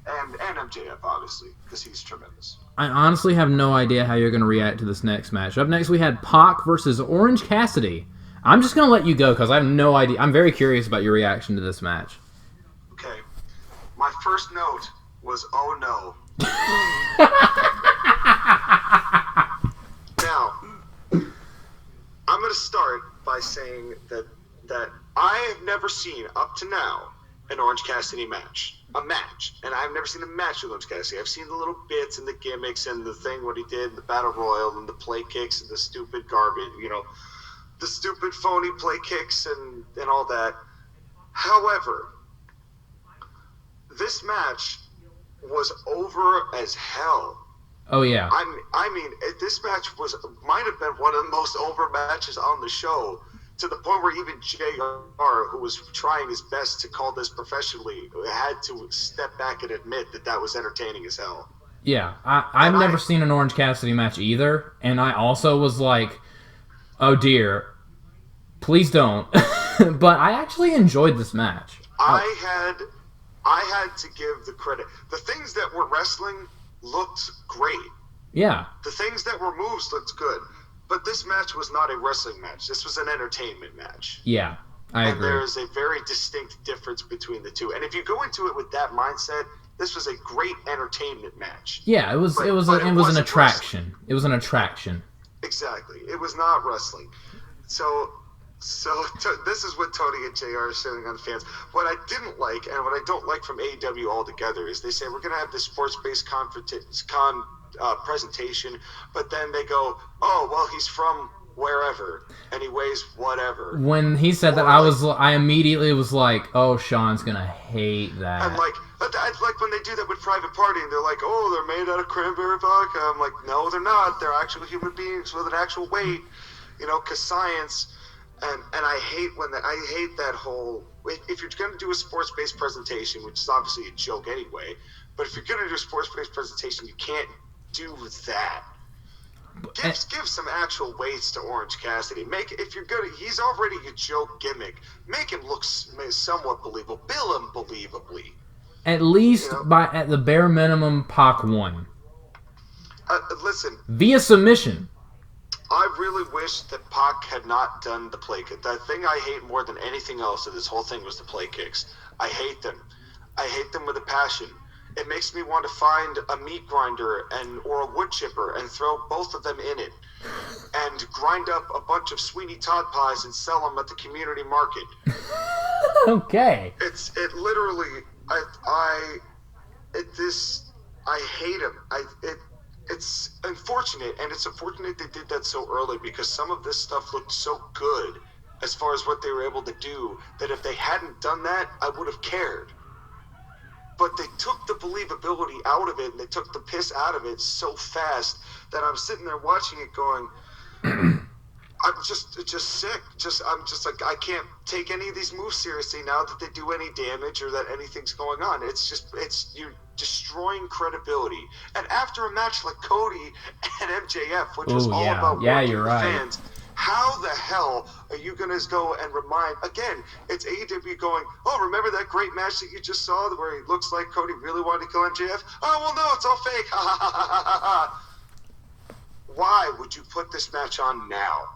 S2: And MJF, obviously, because he's tremendous.
S1: I honestly have no idea how you're going to react to this next match. Up next, we had Pac versus Orange Cassidy. I'm just going to let you go because I have no idea. I'm very curious about your reaction to this match.
S2: Okay. My first note was, oh no. Now, I'm going to start by saying that I have never seen, up to now, an Orange Cassidy match. A match. And I've never seen a match with Orange Cassidy. I've seen the little bits and the gimmicks and the thing, what he did in the Battle Royal and the play kicks and the stupid garbage, the stupid phony play kicks and all that. However, this match was over as hell.
S1: Oh, yeah.
S2: I mean, this match might have been one of the most over matches on the show, to the point where even JR, who was trying his best to call this professionally, had to step back and admit that was entertaining as hell.
S1: Yeah, I've never seen an Orange Cassidy match either, and I also was like, oh dear, please don't. But I actually enjoyed this match.
S2: I had to give the credit. The things that were wrestling looked great.
S1: Yeah.
S2: The things that were moves looked good. But this match was not a wrestling match. This was an entertainment match.
S1: Yeah, I agree.
S2: And there is a very distinct difference between the two. And if you go into it with that mindset, this was a great entertainment match.
S1: Yeah, it was an attraction.
S2: Wrestling.
S1: It was an attraction.
S2: Exactly. It was not wrestling. So this is what Tony and JR are saying on the fans. What I didn't like, and what I don't like from AEW altogether, is they say we're going to have this sports-based presentation, but then they go, oh, well, he's from wherever, and he weighs whatever.
S1: When he said that, I immediately was like, oh, Sean's going to hate that.
S2: I'm like when they do that with Private Party, and they're like, oh, they're made out of cranberry vodka. I'm like, no, they're not. They're actual human beings with an actual weight, because science. And I hate that whole, if you're going to do a sports-based presentation, which is obviously a joke anyway, but if you're going to do a sports-based presentation, you can't do that. Give some actual weights to Orange Cassidy. If you're gonna, he's already a joke gimmick. Make him look somewhat believable. Bill him believably.
S1: At least at the bare minimum, Pac won.
S2: Listen.
S1: Via submission.
S2: I really wish that Pac had not done the play kick. The thing I hate more than anything else of this whole thing was the play kicks. I hate them. I hate them with a passion. It makes me want to find a meat grinder or a wood chipper and throw both of them in it and grind up a bunch of Sweeney Todd pies and sell them at the community market.
S1: Okay.
S2: It literally, I hate him. It's unfortunate, and it's unfortunate they did that so early, because some of this stuff looked so good as far as what they were able to do, that if they hadn't done that, I would have cared. but they took the believability out of it, and they took the piss out of it so fast that I'm sitting there watching it going, I'm just sick. I'm just like, I can't take any of these moves seriously now that they do any damage or that anything's going on. You're destroying credibility. And after a match like Cody and MJF, which was all about working
S1: you're
S2: the
S1: right.
S2: fans, how the hell are you going to go and remind, again, it's AEW going, oh, remember that great match that you just saw where he looks like Cody really wanted to kill MJF? Oh, well, no, it's all fake. Ha, ha, ha, ha, ha, ha. Why would you put this match on now?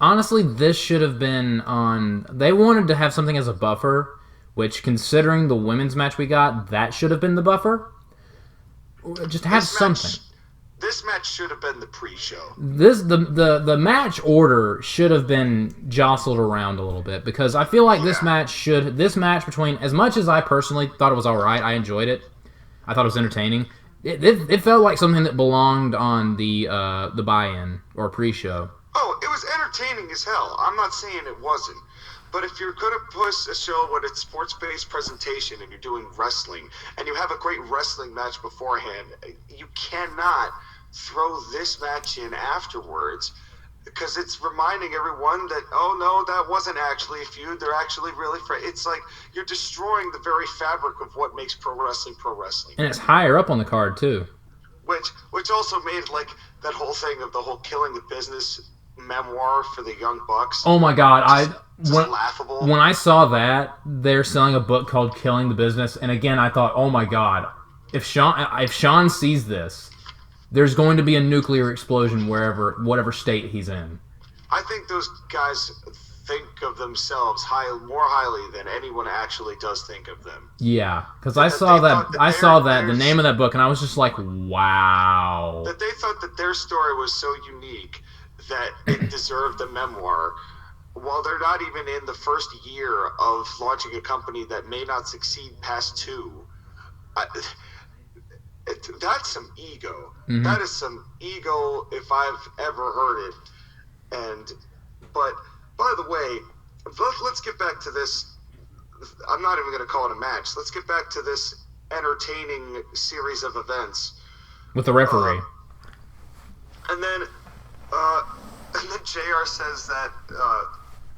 S1: Honestly, this should have been on... They wanted to have something as a buffer, which, considering the women's match we got, that should have been the buffer. Just have something.
S2: This match should have been the pre-show.
S1: The match order should have been jostled around a little bit, because I feel like this match between, as much as I personally thought it was alright, I enjoyed it, I thought it was entertaining, it felt like something that belonged on the buy-in or pre-show.
S2: Oh, it was entertaining as hell. I'm not saying it wasn't. But if you're going to push a show when it's sports-based presentation and you're doing wrestling, and you have a great wrestling match beforehand, you cannot throw this match in afterwards, because it's reminding everyone that, oh no, that wasn't actually a feud. They're actually really it's like you're destroying the very fabric of what makes pro wrestling pro wrestling.
S1: And it's higher up on the card, too.
S2: Which also made, like, that whole thing of the whole Killing the Business memoir for the Young Bucks.
S1: Oh my god,
S2: laughable.
S1: When I saw that they're selling a book called Killing the Business, and again I thought, oh my god, if Sean sees this, there's going to be a nuclear explosion whatever state he's in.
S2: I think those guys think of themselves more highly than anyone actually does think of them.
S1: Yeah, because I saw the name of that book, and I was just like, wow.
S2: That they thought that their story was so unique that it deserved a memoir, while they're not even in the first year of launching a company that may not succeed past 2. That's some ego. Mm-hmm. That is some ego if I've ever heard it. But by the way, let's get back to this. I'm not even going to call it a match. Let's get back to this entertaining series of events
S1: with the referee.
S2: And then JR says that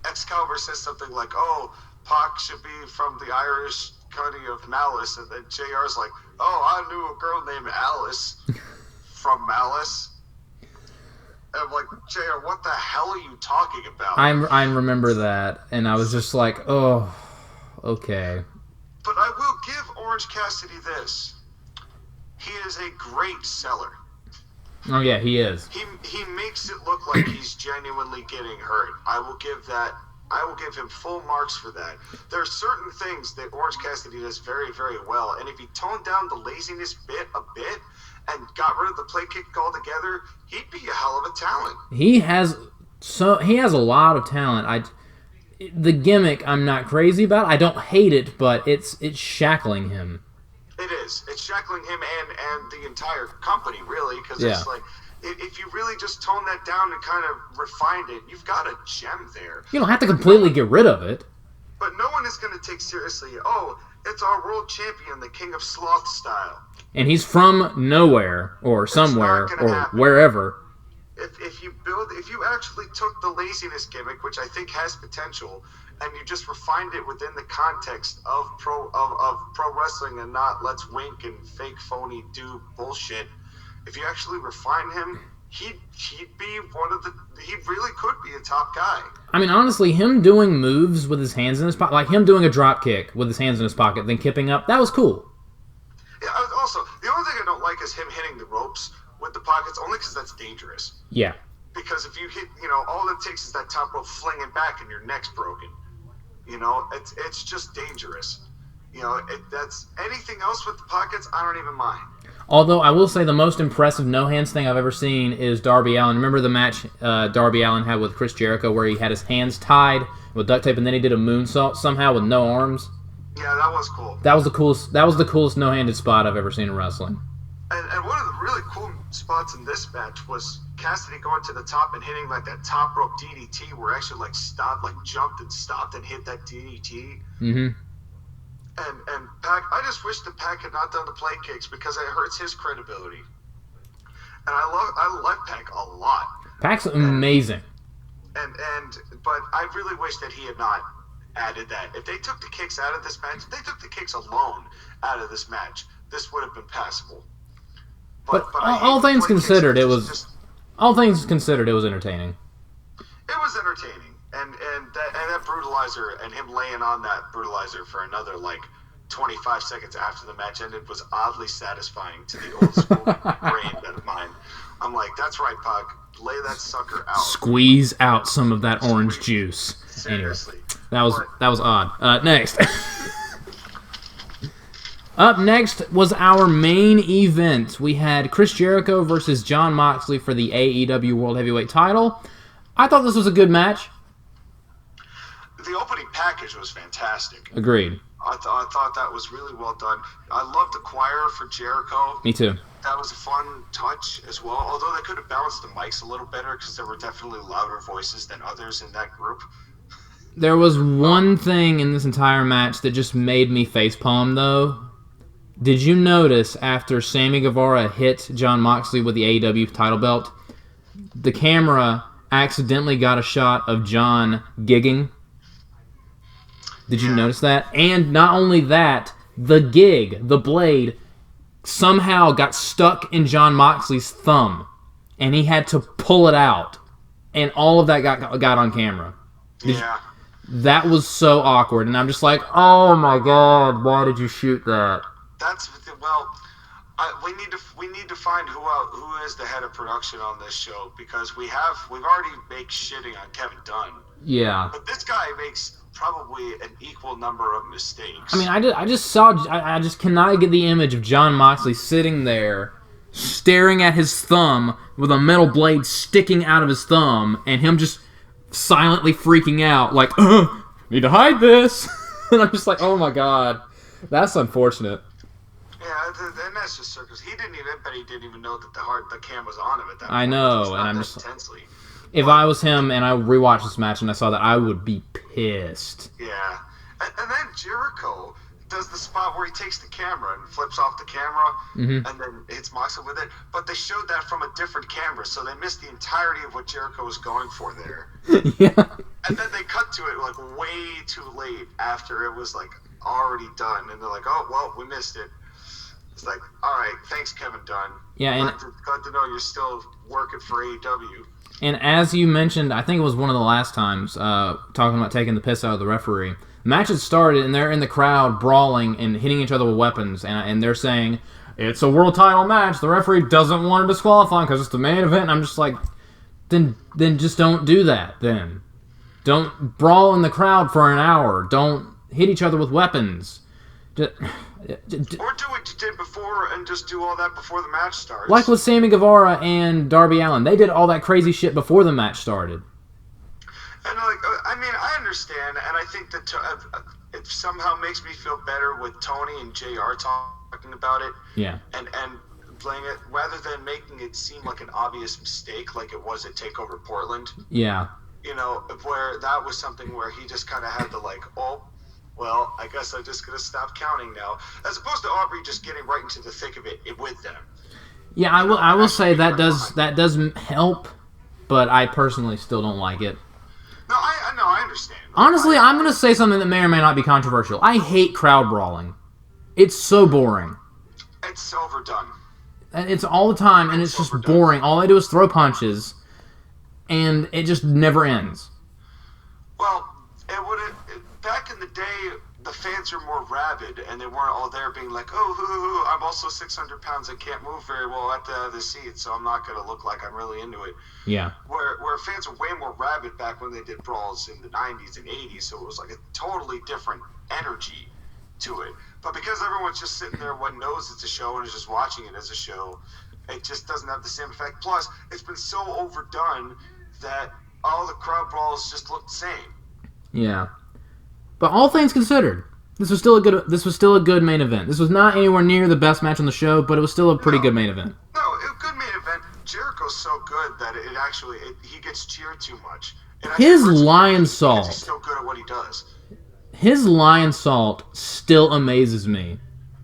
S2: Excalibur says something like, oh, Pac should be from the Irish county of Malice. And then JR's like, oh, I knew a girl named Alice from Malice. And I'm like, JR, what the hell are you talking about?
S1: I remember that, and I was just like, oh, okay.
S2: But I will give Orange Cassidy this. He is a great seller.
S1: Oh yeah, he is.
S2: He makes it look like he's genuinely getting hurt. I will give him full marks for that. There are certain things that Orange Cassidy does very, very well, and if he toned down the laziness a bit and got rid of the play kick altogether, he'd be a hell of a talent.
S1: He has a lot of talent. The gimmick I'm not crazy about. I don't hate it, but it's shackling him.
S2: It is. It's shackling him and the entire company, really, because it's like, if you really just tone that down and kind of refined it, you've got a gem there.
S1: You don't have to completely get rid of it.
S2: But no one is going to take seriously, oh, it's our world champion, the King of Sloth style.
S1: And he's from nowhere, or somewhere, or wherever.
S2: If you actually took the laziness gimmick, which I think has potential, and you just refined it within the context of pro wrestling and not let's wink and fake phony do bullshit, if you actually refine him, he'd be he really could be a top guy. I
S1: mean, honestly, him doing moves with his hands in his pocket, like him doing a drop kick with his hands in his pocket, then kipping up, that was cool.
S2: Yeah, also, the only thing I don't like is him hitting the ropes with the pockets, only because that's dangerous.
S1: Yeah.
S2: Because if you hit, all it takes is that top rope flinging back and your neck's broken. It's just dangerous. That's anything else with the pockets, I don't even mind.
S1: Although I will say the most impressive no-hands thing I've ever seen is Darby Allin. Remember the match Darby Allin had with Chris Jericho where he had his hands tied with duct tape and then he did a moonsault somehow with no arms?
S2: Yeah, that was cool.
S1: That was the coolest no-handed spot I've ever seen in wrestling.
S2: And one of the really cool spots in this match was Cassidy going to the top and hitting like that top rope DDT where actually jumped and stopped and hit that DDT.
S1: Mm-hmm.
S2: And Pac, I just wish that Pac had not done the play kicks because it hurts his credibility. And I like Pac a lot.
S1: Pac's amazing.
S2: But I really wish that he had not added that. If they took the kicks out of this match, if they took the kicks alone out of this match, this would have been passable.
S1: But all things considered, it was entertaining.
S2: It was entertaining, and that brutalizer and him laying on that brutalizer for another 25 seconds after the match ended was oddly satisfying to the old school brain of mine. I'm like, that's right, Pac. Lay that sucker out.
S1: Squeeze out some of that orange juice.
S2: Seriously.
S1: Anyway, that was odd. Next. Up next was our main event. We had Chris Jericho versus Jon Moxley for the AEW World Heavyweight title. I thought this was a good match.
S2: The opening package was fantastic.
S1: Agreed.
S2: I thought that was really well done. I loved the choir for Jericho.
S1: Me too.
S2: That was a fun touch as well, although they could have balanced the mics a little better because there were definitely louder voices than others in that group.
S1: There was one thing in this entire match that just made me facepalm, though. Did you notice after Sammy Guevara hit Jon Moxley with the AEW title belt, the camera accidentally got a shot of John gigging? Did you notice that? And not only that, the gig, the blade, somehow got stuck in Jon Moxley's thumb, and he had to pull it out, and all of that got on camera. That was so awkward, and I'm just like, oh my god, why did you shoot that?
S2: We need to find who is the head of production on this show, because we've already made shitting on Kevin Dunn.
S1: Yeah.
S2: But this guy makes probably an equal number of mistakes.
S1: I mean, I just cannot get the image of Jon Moxley sitting there, staring at his thumb with a metal blade sticking out of his thumb, and him just silently freaking out, like, need to hide this. And I'm just like, oh my god, that's unfortunate.
S2: Yeah, and that's just circus. He didn't even know that the cam was on him at that point.
S1: I know, and I'm just
S2: intensely.
S1: If I was him and I rewatched this match and I saw that, I would be pissed.
S2: Yeah. And then Jericho does the spot where he takes the camera and flips off the camera and then hits Moxley with it. But they showed that from a different camera, so they missed the entirety of what Jericho was going for there.
S1: Yeah.
S2: And then they cut to it way too late after it was already done. And they're like, oh, well, we missed it. It's like, all right, thanks, Kevin Dunn.
S1: Yeah, and
S2: glad to know you're still working for AEW.
S1: And as you mentioned, I think it was one of the last times, talking about taking the piss out of the referee. The match had started, and they're in the crowd brawling and hitting each other with weapons, and they're saying, it's a world title match, the referee doesn't want to disqualify him because it's the main event, and I'm just like, then just don't do that, then. Don't brawl in the crowd for an hour. Don't hit each other with weapons.
S2: Or do what you did before and just do all that before the match starts.
S1: Like with Sammy Guevara and Darby Allin. They did all that crazy shit before the match started.
S2: And I understand, and I think that it somehow makes me feel better with Tony and JR talking about it.
S1: Yeah.
S2: And playing it, rather than making it seem like an obvious mistake like it was at TakeOver Portland.
S1: Yeah.
S2: Where that was something where he just kind of had to well, I guess I'm just going to stop counting now. As opposed to Aubrey just getting right into the thick of it with them.
S1: Yeah, I will say that does help, but I personally still don't like it.
S2: No, I understand.
S1: Honestly, I'm going to say something that may or may not be controversial. I hate crowd brawling. It's so boring.
S2: It's overdone.
S1: It's all the time, and it's just boring. All they do is throw punches, and it just never ends.
S2: Well, back in the day, the fans were more rabid, and they weren't all there being like, oh, I'm also 600 pounds, I can't move very well at the seat, so I'm not going to look like I'm really into it.
S1: Yeah.
S2: Where fans were way more rabid back when they did brawls in the 90s and 80s, so it was like a totally different energy to it. But because everyone's just sitting there, one knows it's a show and is just watching it as a show, it just doesn't have the same effect. Plus, it's been so overdone that all the crowd brawls just look the same.
S1: Yeah. But all things considered, this was still a good main event. This was not anywhere near the best match on the show, but it was still a pretty good main event.
S2: No, a good main event. Jericho's so good that he gets cheered too much. And
S1: his lion salt.
S2: He's so good at what he does.
S1: his lion salt still amazes me.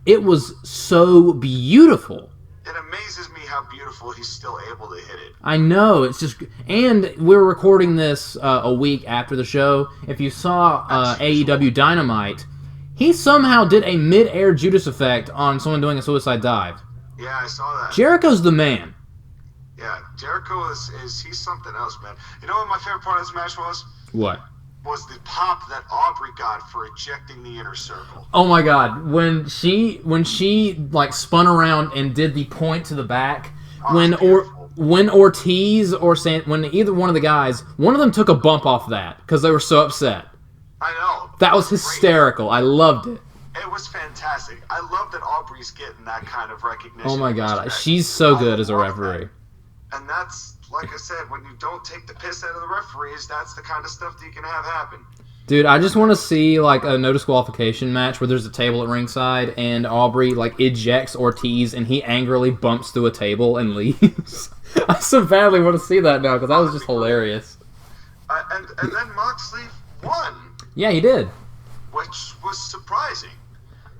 S1: It was so beautiful.
S2: It amazes me how beautiful he's still able to hit it.
S1: I know, it's just... And we're recording this a week after the show. If you saw AEW Dynamite, he somehow did a mid-air Judas effect on someone doing a suicide dive.
S2: Yeah, I saw that.
S1: Jericho's the man.
S2: Yeah, Jericho is he's something else, man. You know what my favorite part of this match was?
S1: What?
S2: Was the pop that Aubrey got for ejecting the Inner Circle.
S1: Oh my god, when she like spun around and did the point to the back, when Ortiz or when either one of the guys, one of them took a bump off that because they were so upset.
S2: I know.
S1: That was hysterical. I loved it.
S2: It was fantastic. I love that Aubrey's getting that kind of recognition.
S1: Oh my god, she's so good as a referee.
S2: And that's, like I said, when you don't take the piss out of the referees, that's the kind of stuff that you can have happen.
S1: Dude, I just want to see like a no disqualification match where there's a table at ringside and Aubrey like ejects Ortiz and he angrily bumps through a table and leaves. I so badly want to see that now because that was just hilarious.
S2: And then Moxley won.
S1: Yeah, he did.
S2: Which was surprising.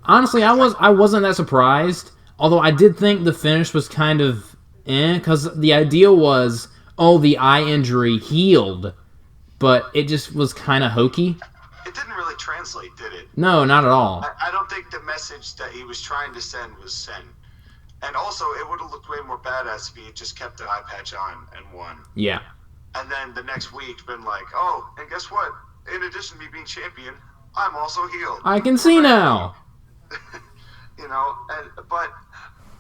S1: Honestly, I wasn't that surprised. Although I did think the finish was kind of because the idea was, oh, the eye injury healed, but it just was kind of hokey.
S2: It didn't really translate, did it?
S1: No, not at all.
S2: I don't think the message that he was trying to send was sent. And also, it would have looked way more badass if he had just kept the eye patch on and won.
S1: Yeah.
S2: And then the next week been like, oh, and guess what? In addition to me being champion, I'm also healed.
S1: I can see now.
S2: But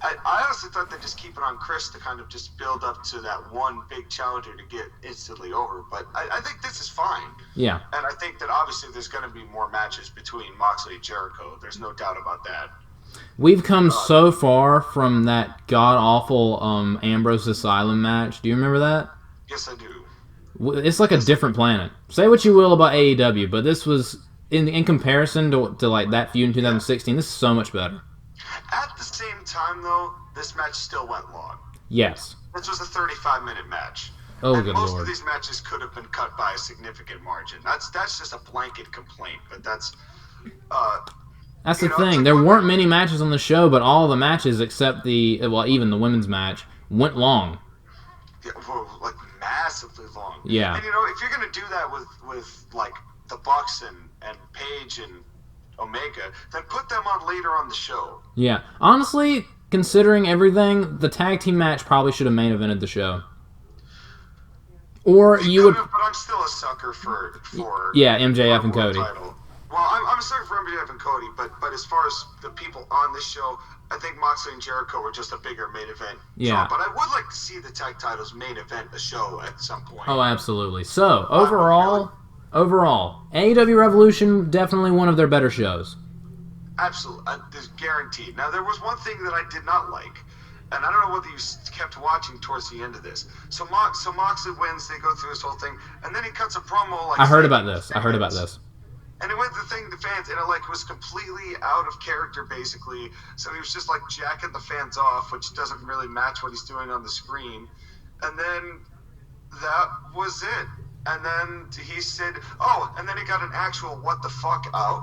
S2: I honestly thought they'd just keep it on Chris to kind of just build up to that one big challenger to get instantly over. But I think this is fine.
S1: Yeah.
S2: And I think that obviously there's going to be more matches between Moxley and Jericho. There's no doubt about that.
S1: We've come so far from that god-awful Ambrose Asylum match. Do you remember that?
S2: Yes, I do.
S1: It's like a different planet. Say what you will about AEW, but this was, in comparison to like that feud in 2016, this is so much better.
S2: At the same time, though, this match still went long.
S1: Yes.
S2: This was a 35-minute match.
S1: Oh,
S2: and
S1: good
S2: most
S1: lord.
S2: of these matches could have been cut by a significant margin. That's just a blanket complaint, but that's
S1: the thing. There weren't many matches on the show, but all the matches except even the women's match went long.
S2: Yeah, like massively long.
S1: Yeah.
S2: And if you're gonna do that with like the Bucks and Paige and Omega, then put them on later on the show.
S1: Yeah. Honestly, considering everything, the tag team match probably should have main evented the show. Or you would.
S2: But I'm still a sucker for
S1: MJF and Cody.
S2: Title. Well, I'm a sucker for MJF and Cody, but as far as the people on this show, I think Moxley and Jericho were just a bigger main event.
S1: Yeah.
S2: But I would like to see the tag titles main event the show at some point.
S1: Oh, absolutely. So, overall, AEW Revolution, definitely one of their better shows.
S2: Absolutely. There's guaranteed. Now, there was one thing that I did not like, and I don't know whether you kept watching towards the end of this. So Moxley wins, they go through this whole thing, and then he cuts a promo like...
S1: I heard about this.
S2: And he went to the fans, and it was completely out of character, basically. So he was just like jacking the fans off, which doesn't really match what he's doing on the screen. And then that was it. And then he said, and then he got an actual what the fuck out,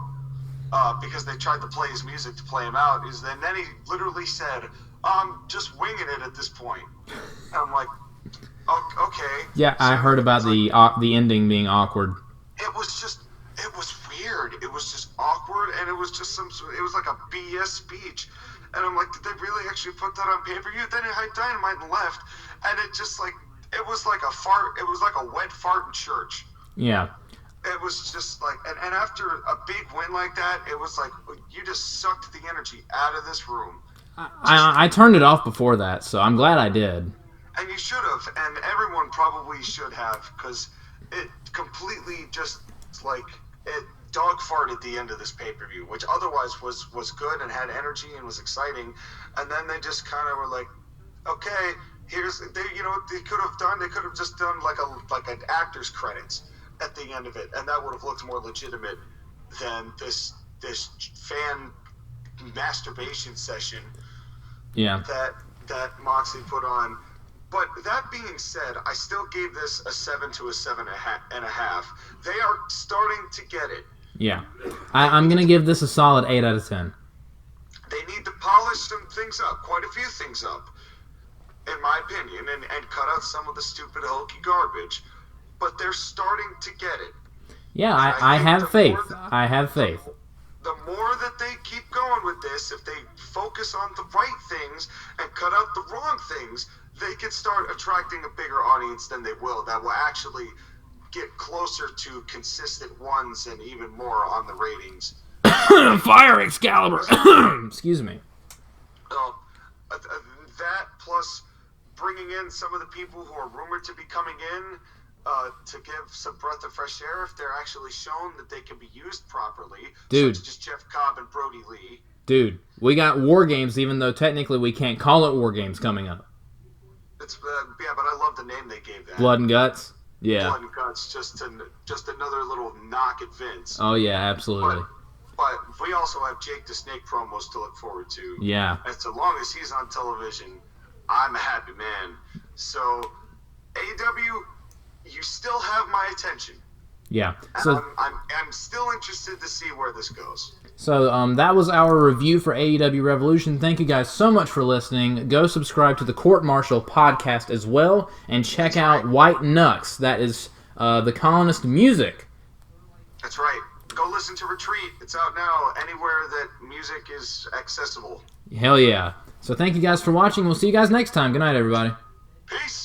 S2: because they tried to play his music to play him out. And then he literally said, I'm just winging it at this point. And I'm like, okay.
S1: Yeah, I heard about the ending being awkward.
S2: It was weird. It was just awkward, and it was just it was like a BS speech. And I'm like, did they really actually put that on pay-per-view? Then it had Dynamite and left, and it just like, it was like a fart. It was like a wet fart in church.
S1: Yeah.
S2: It was just like, and after a big win like that, it was like, you just sucked the energy out of this room.
S1: I turned it off before that, so I'm glad I did.
S2: And you should have, and everyone probably should have, because it completely just, like, it dog farted the end of this pay-per-view, which otherwise was good and had energy and was exciting. And then they just kind of were like, okay, they could have just done like an actor's credits at the end of it, and that would have looked more legitimate than this fan masturbation session that Moxley put on. But that being said, I still gave this a 7 to a 7.5. They are starting to get it.
S1: Yeah. I'm going to give this a solid 8 out of 10.
S2: They need to polish some things up, quite a few things up, in my opinion, and cut out some of the stupid hokey garbage. But they're starting to get it.
S1: Yeah, I have faith. I have faith.
S2: The more that they keep going with this, if they focus on the right things and cut out the wrong things, they can start attracting a bigger audience than they will. That will actually get closer to consistent ones and even more on the ratings.
S1: Fire Excalibur! Excuse me.
S2: That plus bringing in some of the people who are rumored to be coming in to give some breath of fresh air if they're actually shown that they can be used properly.
S1: Dude.
S2: Such as Jeff Cobb and Brody Lee.
S1: Dude, we got War Games, even though technically we can't call it War Games coming up.
S2: It's yeah, but I love the name they gave that.
S1: Blood and Guts? Yeah.
S2: Blood and Guts, just another little knock at Vince.
S1: Oh, yeah, absolutely.
S2: But we also have Jake the Snake promos to look forward to.
S1: Yeah.
S2: And so long as he's on television, I'm a happy man. So, AEW, you still have my attention.
S1: Yeah.
S2: And
S1: So
S2: I'm still interested to see where this goes.
S1: So that was our review for AEW Revolution. Thank you guys so much for listening. Go subscribe to the Court Martial podcast as well, and check out White Nux. That is the Colonist music.
S2: That's right. Go listen to Retreat. It's out now anywhere that music is accessible.
S1: Hell yeah. So thank you guys for watching. We'll see you guys next time. Good night, everybody.
S2: Peace.